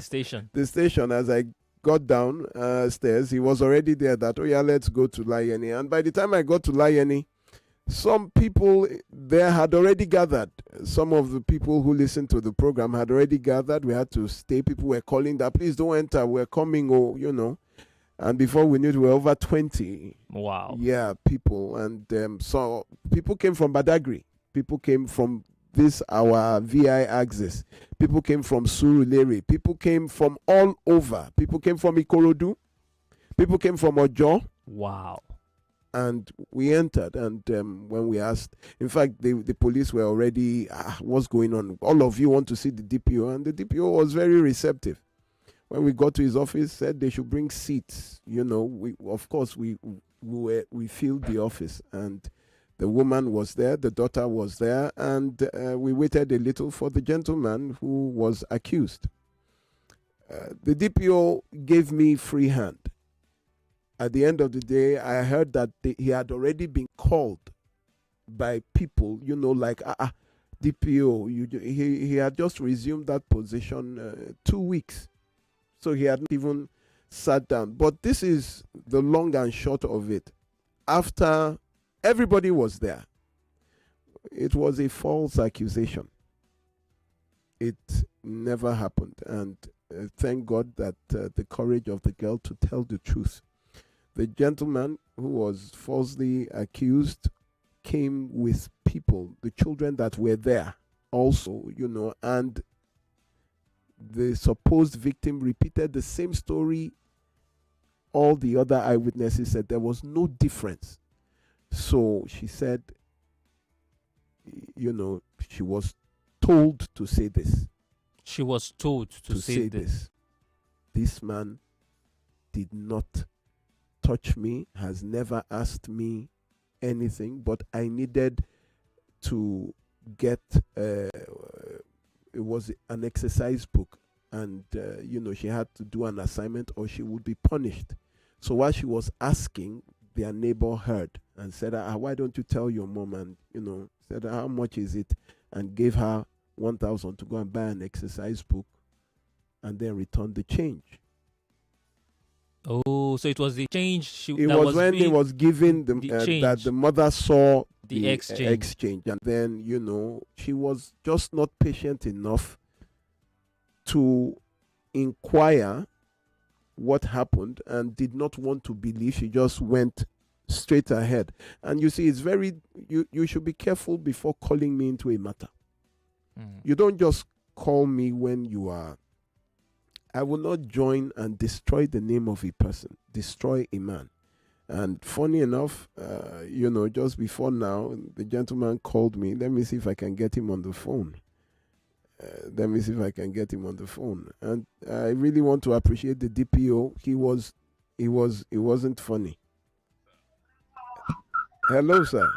station. The station. As I got down stairs, he was already there. That, oh yeah, let's go to Layani. And by the time I got to Layani, some people there had already gathered. Some of the people who listened to the program had already gathered. We had to stay. People were calling that, please don't enter. We're coming, or you know. And before we knew it, we were over 20. Wow. Yeah, people. And so people came from Badagry. People came from our VI axis. People came from Surulere. People came from all over. People came from Ikorodu. People came from Ojo. Wow. And we entered, and when we asked, in fact, the police were already, what's going on? All of you want to see the DPO, and the DPO was very receptive. When we got to his office, said they should bring seats. You know, we filled the office, and the woman was there, the daughter was there, and we waited a little for the gentleman who was accused. The DPO gave me free hand. At the end of the day, I heard that he had already been called by people, you know, like, DPO. He had just resumed that position 2 weeks. So he hadn't even sat down. But this is the long and short of it. After everybody was there, it was a false accusation. It never happened. And thank God that the courage of the girl to tell the truth. The gentleman who was falsely accused came with people, the children that were there also, you know, and the supposed victim repeated the same story. All the other eyewitnesses said there was no difference. So she said, you know, she was told to say this. She was told to say this. This man did not touch me, has never asked me anything, but I needed to get it was an exercise book, and she had to do an assignment or she would be punished. So while she was asking, their neighbor heard and said, why don't you tell your mom? And said, how much is it? And gave her 1,000 to go and buy an exercise book and then return the change. Oh, so it was the change. It was when it was given that the mother saw the exchange. And then, she was just not patient enough to inquire what happened and did not want to believe. She just went straight ahead. And you see, it's very, you should be careful before calling me into a matter. You don't just call me when you are. I will not join and destroy the name of a person, destroy a man. And funny enough, just before now, the gentleman called me. Let me see if I can get him on the phone. And I really want to appreciate the DPO. It wasn't funny. Hello, sir.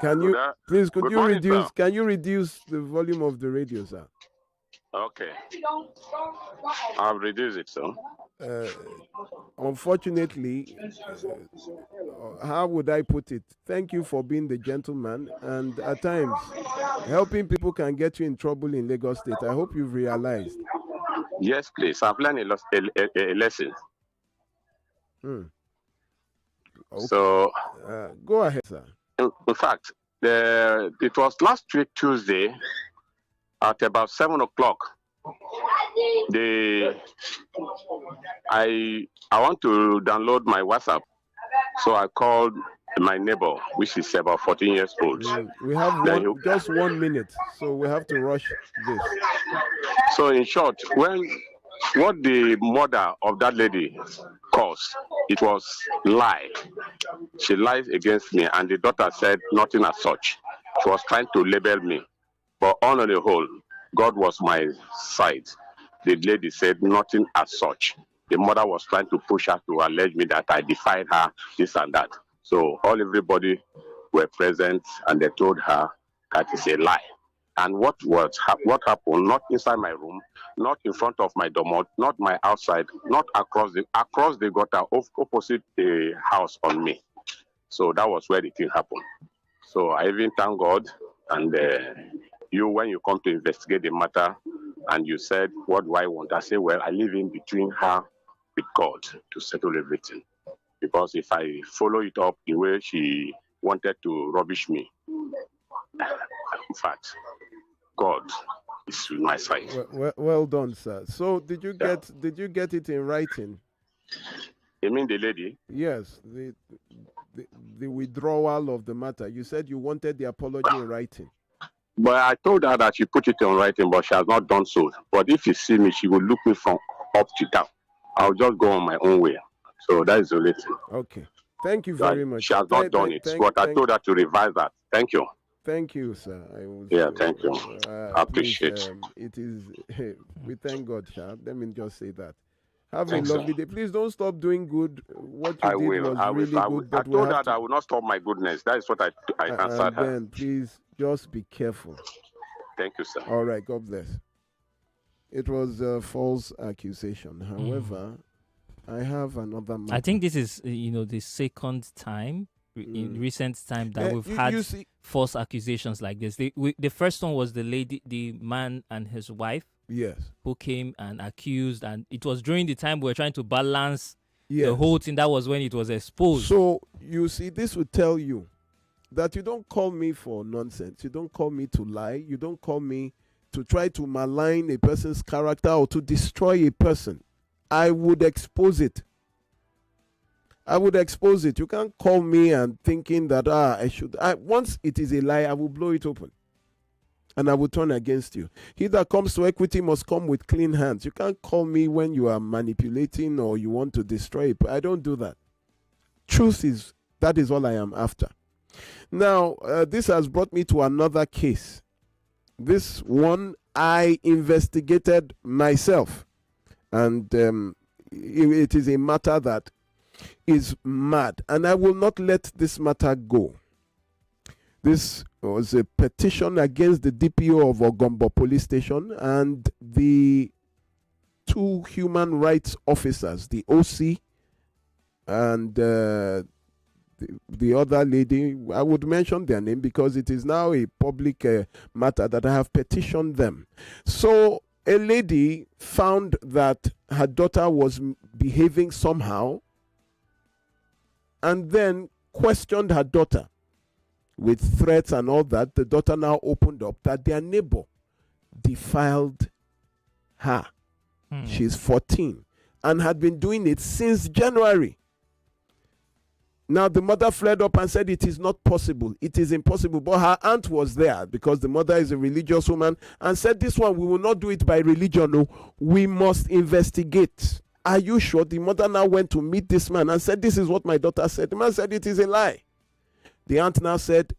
Can you please can you reduce the volume of the radio, sir? Okay. I'll reduce it, so. Unfortunately, how would I put it? Thank you for being the gentleman, and at times, helping people can get you in trouble in Lagos State. I hope you've realized. Yes, please. I've learned a lesson. Okay. So, go ahead, sir. In fact, it was last week, Tuesday, at about 7 o'clock. I want to download my WhatsApp, so I called my neighbor, which is about 14 years old. We have just 1 minute, so we have to rush this. So in short, what the mother of that lady caused, it was lie. She lied against me, and the daughter said nothing as such. She was trying to label me, but on the whole, God was my side. The lady said nothing as such. The mother was trying to push her to allege me that I defied her, this and that. So everybody were present, and they told her that it's a lie. And what happened, not inside my room, not in front of my domot, not my outside, not across the gutter, opposite the house on me. So that was where the thing happened. So I even thank God, and when you come to investigate the matter, and you said, what do I want? I say, well, I live in between her with God to settle everything. Because if I follow it up the way she wanted to rubbish me, in fact, God is with my side. Well done, sir. So did you get it in writing? You mean the lady? Yes, the withdrawal of the matter. You said you wanted the apology in writing. But I told her that she put it in writing, but she has not done so. But if you see me, she will look me from up to down. I'll just go on my own way. So that is the only thing. Okay. Thank you very much. She has not done it, but I told her to revise that. Thank you. Thank you, sir. Thank you. I appreciate it. We thank God, sir. Let me just say that. Have a lovely day. Please don't stop doing good. What you did was really good. I told her that I will not stop my goodness. That is what I answered her. Then please just be careful. Thank you, sir. All right. God bless. It was a false accusation. However, I have another matter. I think this is, the second time in recent time that we've had false accusations like this. The first one was the man and his wife. Yes. Who came and accused, and it was during the time we were trying to balance the whole thing. That was when it was exposed. So you see, this would tell you that you don't call me for nonsense. You don't call me to lie. You don't call me to try to malign a person's character or to destroy a person. I would expose it. You can't call me and thinking that once it is a lie, I will blow it open. And I will turn against you. He that comes to equity must come with clean hands. You can't call me when you are manipulating or you want to destroy it. I don't do that. That is all I am after. Now, this has brought me to another case. This one I investigated myself. And it is a matter that is mad. And I will not let this matter go. This was a petition against the DPO of Ogombo Police Station and the two human rights officers, the OC and the other lady. I would mention their name because it is now a public matter that I have petitioned them. So a lady found that her daughter was behaving somehow and then questioned her daughter with threats and all that. The daughter now opened up that their neighbor defiled her. She's 14 and had been doing it since January. Now the mother flared up and said it is not possible. It is impossible. But her aunt was there because the mother is a religious woman and said, this one, we will not do it by religion. No, we must investigate. Are you sure? The mother now went to meet this man and said, this is what my daughter said. The man said it is a lie. The aunt now said,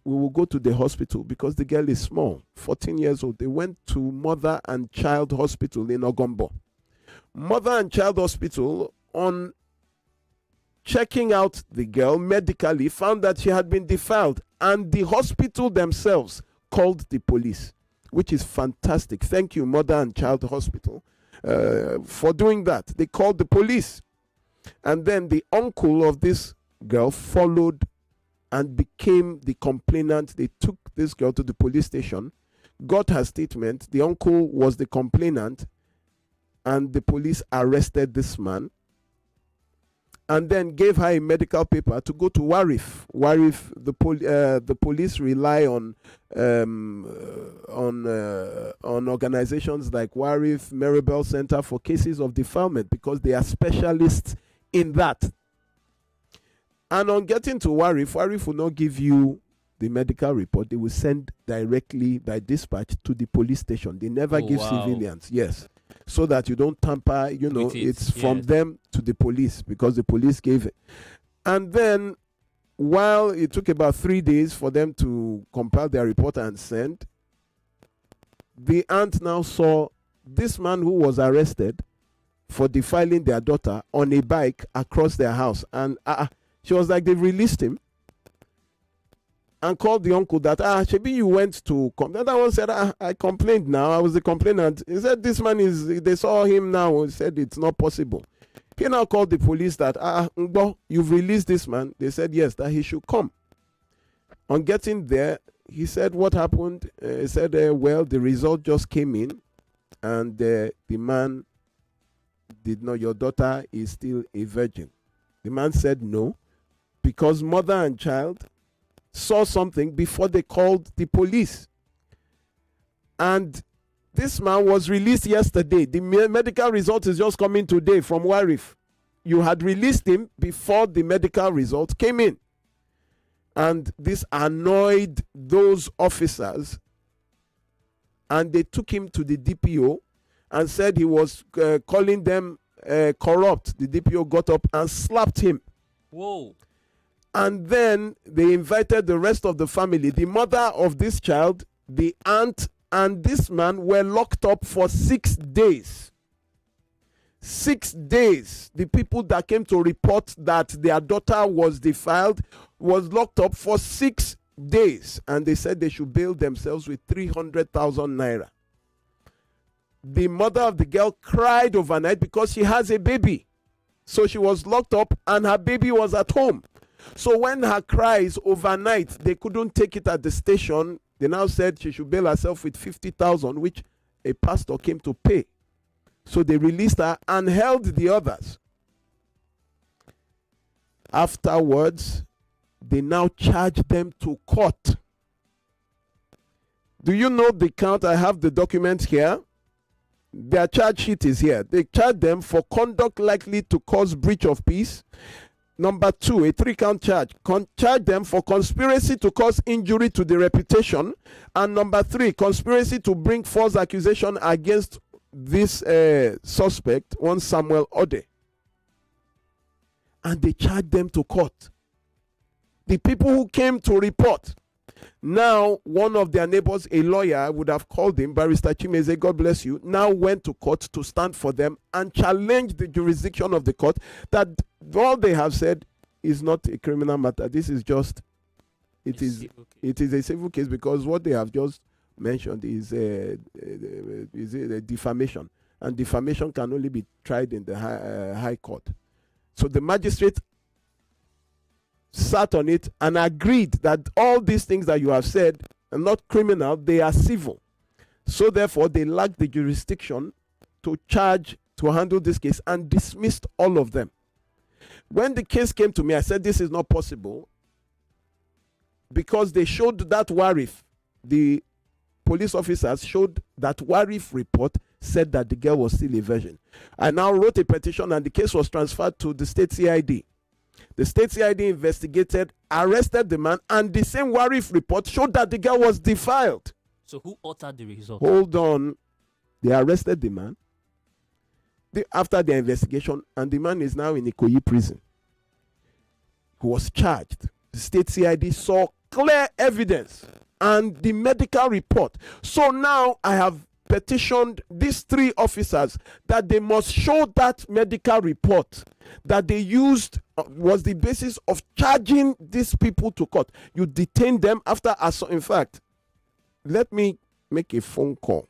we will go to the hospital because the girl is small, 14 years old. They went to Mother and Child Hospital in Ogombo. Mother and Child Hospital, on checking out the girl medically, found that she had been defiled, and the hospital themselves called the police, which is fantastic. Thank you, Mother and Child Hospital, for doing that. They called the police, and then the uncle of this girl followed and became the complainant. They took this girl to the police station, got her statement. The uncle was the complainant, and the police arrested this man and then gave her a medical paper to go to Warif. Warif, the police rely on organizations like Warif, Maribel Center for cases of defilement because they are specialists in that. And on getting to Warif, Warif will not give you the medical report. They will send directly by dispatch to the police station. They never give civilians. Yes. So that you don't tamper, it's from them to the police because the police gave it. And then while it took about 3 days for them to compile their report and send, the aunt now saw this man who was arrested for defiling their daughter on a bike across their house. And she was like, they've released him, and called the uncle that, Shebi, you went to complain. That one said, I complained now. I was the complainant. He said, this man they saw him now. He said, it's not possible. He now called the police that, Ngbo, you've released this man. They said, yes, that he should come. On getting there, he said, what happened? He said, well, the result just came in, and the man did not, your daughter is still a virgin. The man said no, because Mother and Child saw something before they called the police. And this man was released yesterday. The medical result is just coming today from Warif. You had released him before the medical result came in. And this annoyed those officers. And they took him to the DPO and said he was calling them corrupt. The DPO got up and slapped him. Whoa. And then they invited the rest of the family. The mother of this child, the aunt, and this man were locked up for 6 days. 6 days. The people that came to report that their daughter was defiled was locked up for 6 days. And they said they should bail themselves with 300,000 naira. The mother of the girl cried overnight because she has a baby. So she was locked up and her baby was at home. So when her cries overnight, they couldn't take it at the station. They now said she should bail herself with 50,000, which a pastor came to pay. So they released her and held the others. Afterwards, they now charged them to court. Do you know the count? I have the documents here. Their charge sheet is here. They charged them for conduct likely to cause breach of peace. Number 2, a 3-count charge. Charge them for conspiracy to cause injury to the reputation. And number 3, conspiracy to bring false accusation against this suspect, one Samuel Ode. And they charged them to court. The people who came to report. Now, one of their neighbors, a lawyer, would have called him, Barrister Chimeze, God bless you, now went to court to stand for them and challenge the jurisdiction of the court that all they have said is not a criminal matter. This is just It is a civil case because what they have just mentioned is a defamation, and defamation can only be tried in the high court. So the magistrate sat on it and agreed that all these things that you have said are not criminal, they are civil. So therefore, they lack the jurisdiction to handle this case, and dismissed all of them. When the case came to me, I said this is not possible because they showed that Warif, the police officers showed that Warif report said that the girl was still a virgin. I now wrote a petition and the case was transferred to the state CID. The state CID investigated, arrested the man, and the same Warif report showed that the girl was defiled. So who altered the result? Hold on. They arrested the man after their investigation, and the man is now in Ikoyi prison. He was charged. The state CID saw clear evidence and the medical report. So now I have petitioned these 3 officers that they must show that medical report that they used was the basis of charging these people to court. You detain them after assault. In fact, let me make a phone call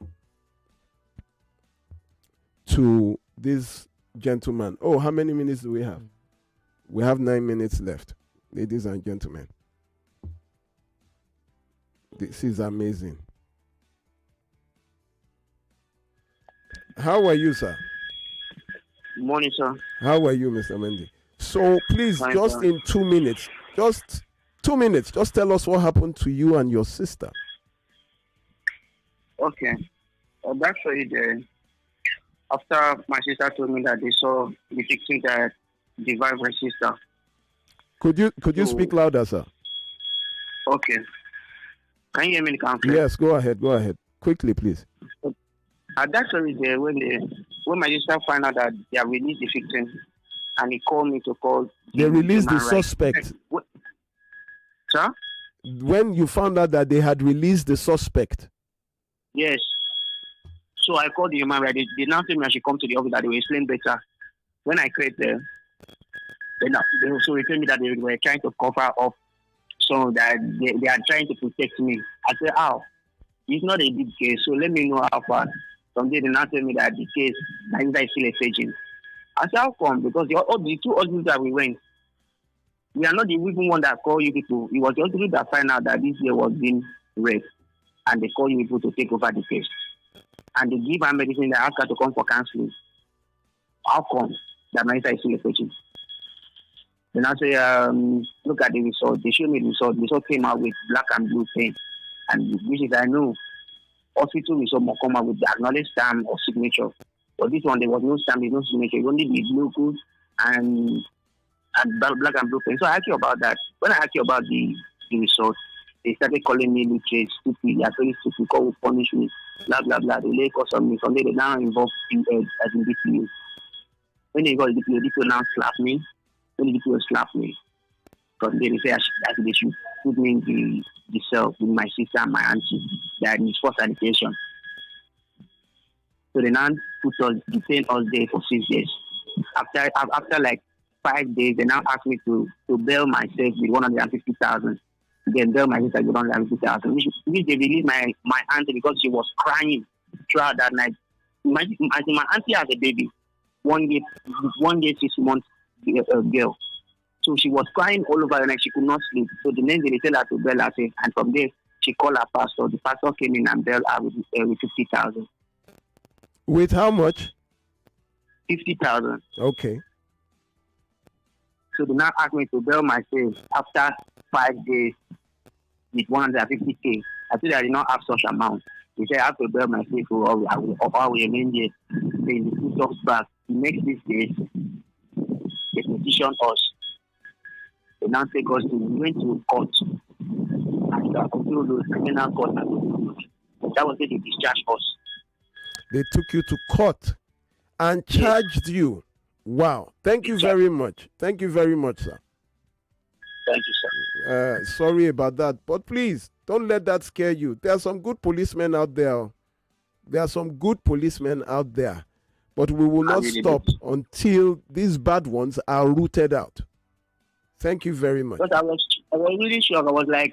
to this gentleman. Oh, how many minutes do we have? We have 9 minutes left, ladies and gentlemen. This is amazing. How are you, sir? Morning, sir. How are you, Mr. Mendy? So please, Fine, just sir. in 2 minutes, just 2 minutes, just tell us what happened to you and your sister. Okay. Actually, after my sister told me that they saw the victim that devoured my sister. Could you speak louder, sir? Okay. Can you hear me? Yes, go ahead. Quickly, please. Actually, when my sister found out that they have released the victim, and he called me to call. They released the human rights. suspect. Sir? When you found out that they had released the suspect. Yes. So I called the human rights. They now told me I should come to the office that they will explain better. When I came there, they also told me that they were trying to cover up, so that they are trying to protect me. I said, "How? It's not a big case, so let me know how far." Someday they now tell me that the case is still a surgeon. I said, "How come?" Because all the 2 hospitals that we went, we are not the even one that called you people. It was the hospital that found out that this girl was being raped, and they called you people to take over the case. And they give her medicine that ask her to come for counseling. How come that my sister is still a patient? Then I say, look at the result. They showed me the result. The result came out with black and blue pen. And which is, I know, hospital result will come out with the acknowledged stamp or signature. But this one, there was no stamp, there's no signature. It only the logo and black and blue pen. So I asked you about that. When I asked you about the result, they started calling me literate, stupid. They are very stupid. God will punish me. Blah, blah, blah. They lay cause on me. Someday they now involved in as in DPO. When they got the DPO now slap me. When the DPO slap me. Because they say they should put me in the cell with my sister and my auntie. That is for sanitation. So they now detain us there for 6 days. After like 5 days, they now asked me to bail myself with 150,000. Then bail my sister with 150,000. Which they released my auntie because she was crying throughout that night. My auntie has a baby, 1 year, 6 months girl. So she was crying all over the night. She could not sleep. So the next day they tell her to bail her. And from there, she called her pastor. The pastor came in and bailed her with 50,000. With how much? 50,000. Okay. So they now asked me to bail myself after 5 days with 150K. I said I did not have such amount. They said I have to bail myself or I will remain there. Then they put us back. The next 6 days, they petitioned us. They now take us we went to court. And the criminal court. That was where they discharged us. They took you to court and charged you. Wow. Thank you very much. Thank you very much, sir. Thank you, sir. Sorry about that. But please, don't let that scare you. There are some good policemen out there. But we will not stop until these bad ones are rooted out. Thank you very much. But I was really shocked. I was like,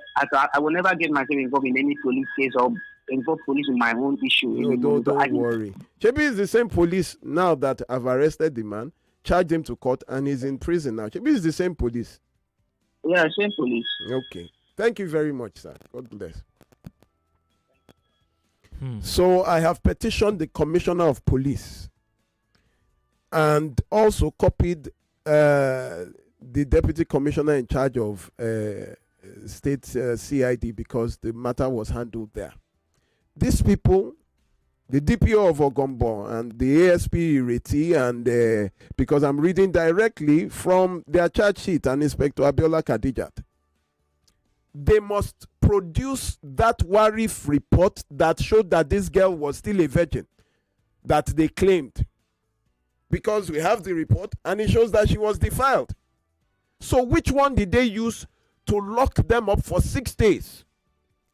I will never get myself involved in any police case or involve police in my own issue. No, don't worry. Shebi is the same police now that have arrested the man, charged him to court, and he's in prison now. Shebi is the same police. Yeah, same police. Okay. Thank you very much, sir. God bless. So I have petitioned the commissioner of police and also copied the deputy commissioner in charge of state CID because the matter was handled there. These people, the DPO of Ogombo and the ASP Ireti, and because I'm reading directly from their charge sheet and Inspector Abiola Kadijat, they must produce that WARIF report that showed that this girl was still a virgin that they claimed. Because we have the report and it shows that she was defiled. So which one did they use to lock them up for 6 days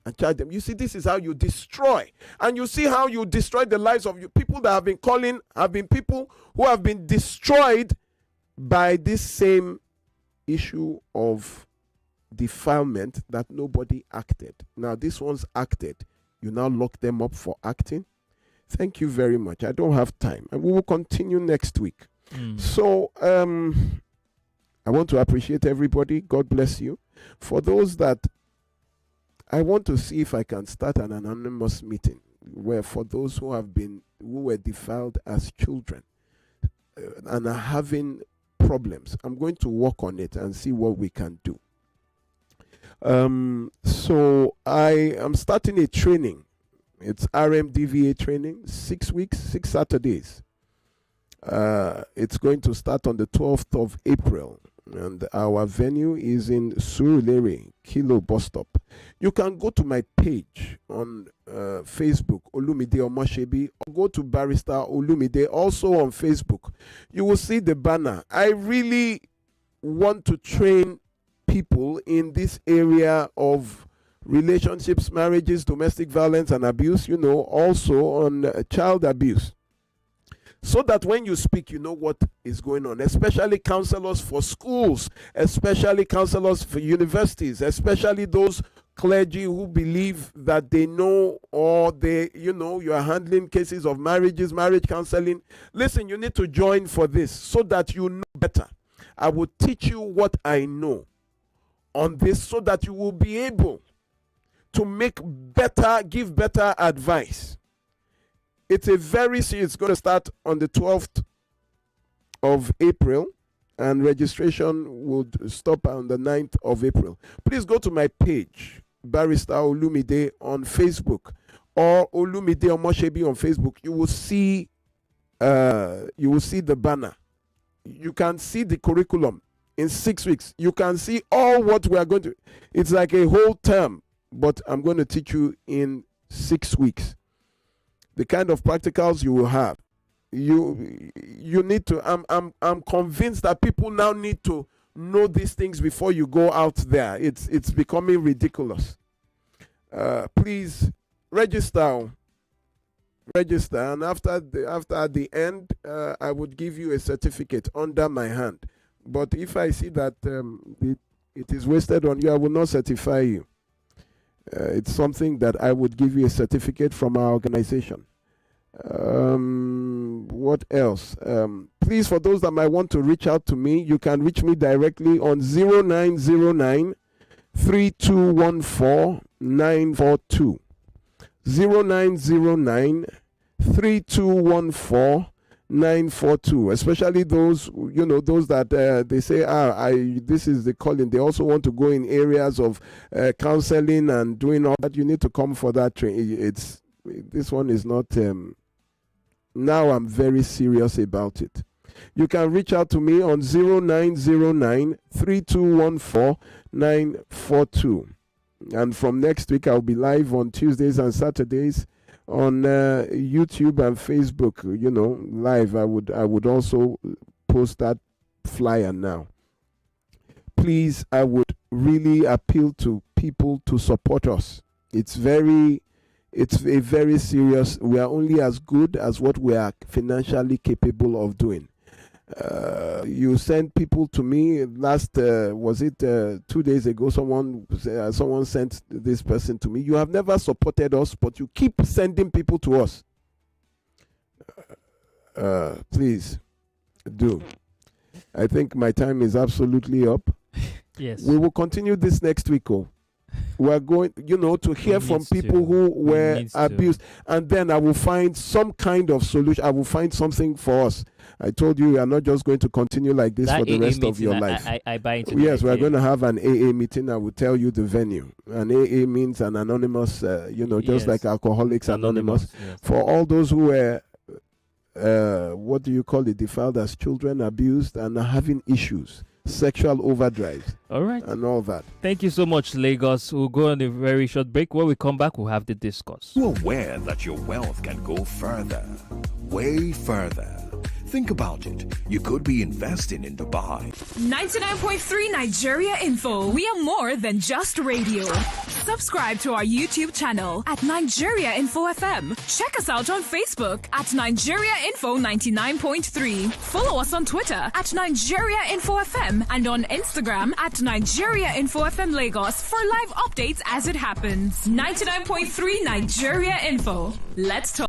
and charge them? You see, this is how you destroy. And you see how you destroy the lives of you. People that have been calling have been people who have been destroyed by this same issue of defilement that nobody acted. Now this one's acted. You now lock them up for acting. Thank you very much. I don't have time. And we will continue next week. So I want to appreciate everybody. God bless you. For those that I want to see if I can start an anonymous meeting where for those who were defiled as children and are having problems, I'm going to work on it and see what we can do. So I am starting a training. It's RMDVA training, 6 weeks, 6 Saturdays. It's going to start on the 12th of April. And our venue is in Surulere, Kilo Bus Stop. You can go to my page on Facebook, Olumide Omosebi, or go to Barrister Olumide, also on Facebook. You will see the banner. I really want to train people in this area of relationships, marriages, domestic violence and abuse, also on child abuse. So that when you speak, you know what is going on, especially counselors for schools, especially counselors for universities, especially those clergy who believe that they know or you are handling cases of marriages, marriage counseling. Listen, you need to join for this so that you know better. I will teach you what I know on this so that you will be able to give better advice. It's going to start on the 12th of April and registration would stop on the 9th of April. Please go to my page, Barrister Olumide on Facebook or Olumide Omosebi on Facebook. You will see the banner. You can see the curriculum in 6 weeks. You can see all what we are going to. It's like a whole term, but I'm going to teach you in 6 weeks. The kind of practicals you will have. You need to. I'm convinced that people now need to know these things before you go out there. It's becoming ridiculous. Please register, and after the end, I would give you a certificate under my hand. But if I see that it is wasted on you, I will not certify you. It's something that I would give you a certificate from our organization. What else? Please, for those that might want to reach out to me, you can reach me directly on 0909 3214 942. 0909 3214 942, especially those that they say this is the calling. They also want to go in areas of counseling and doing all that. You need to come for that training. This one is not now I'm very serious about it. You can reach out to me on 0909 3214 942, and from next week I'll be live on Tuesdays and Saturdays on YouTube and Facebook, live. I would also post that flyer now. Please, I would really appeal to people to support us. It's a very serious. We are only as good as what we are financially capable of doing. You send people to me. Last was it 2 days ago? Someone sent this person to me. You have never supported us, but you keep sending people to us. Please do. I think my time is absolutely up. Yes. We will continue this next week. We are going, to hear from people who were abused, and then I will find some kind of solution. I will find something for us. I told you, we are not just going to continue like this for the rest of your life. I buy into Yes, we are going to have an AA meeting. I will tell you the venue. An AA means an anonymous, just like Alcoholics Anonymous. Yes. For all those who were, what do you call it, defiled as children, abused, and are having issues. Sexual overdrives. All right. And all that. Thank you so much, Lagos. We'll go on a very short break. When we come back, we'll have the discuss. You're aware that your wealth can go further, way further. Think about it. You could be investing in Dubai. 99.3 Nigeria Info. We are more than just radio. Subscribe to our YouTube channel at Nigeria Info FM. Check us out on Facebook at Nigeria Info 99.3. Follow us on Twitter at Nigeria Info FM and on Instagram at Nigeria Info FM Lagos for live updates as it happens. 99.3 Nigeria Info. Let's talk.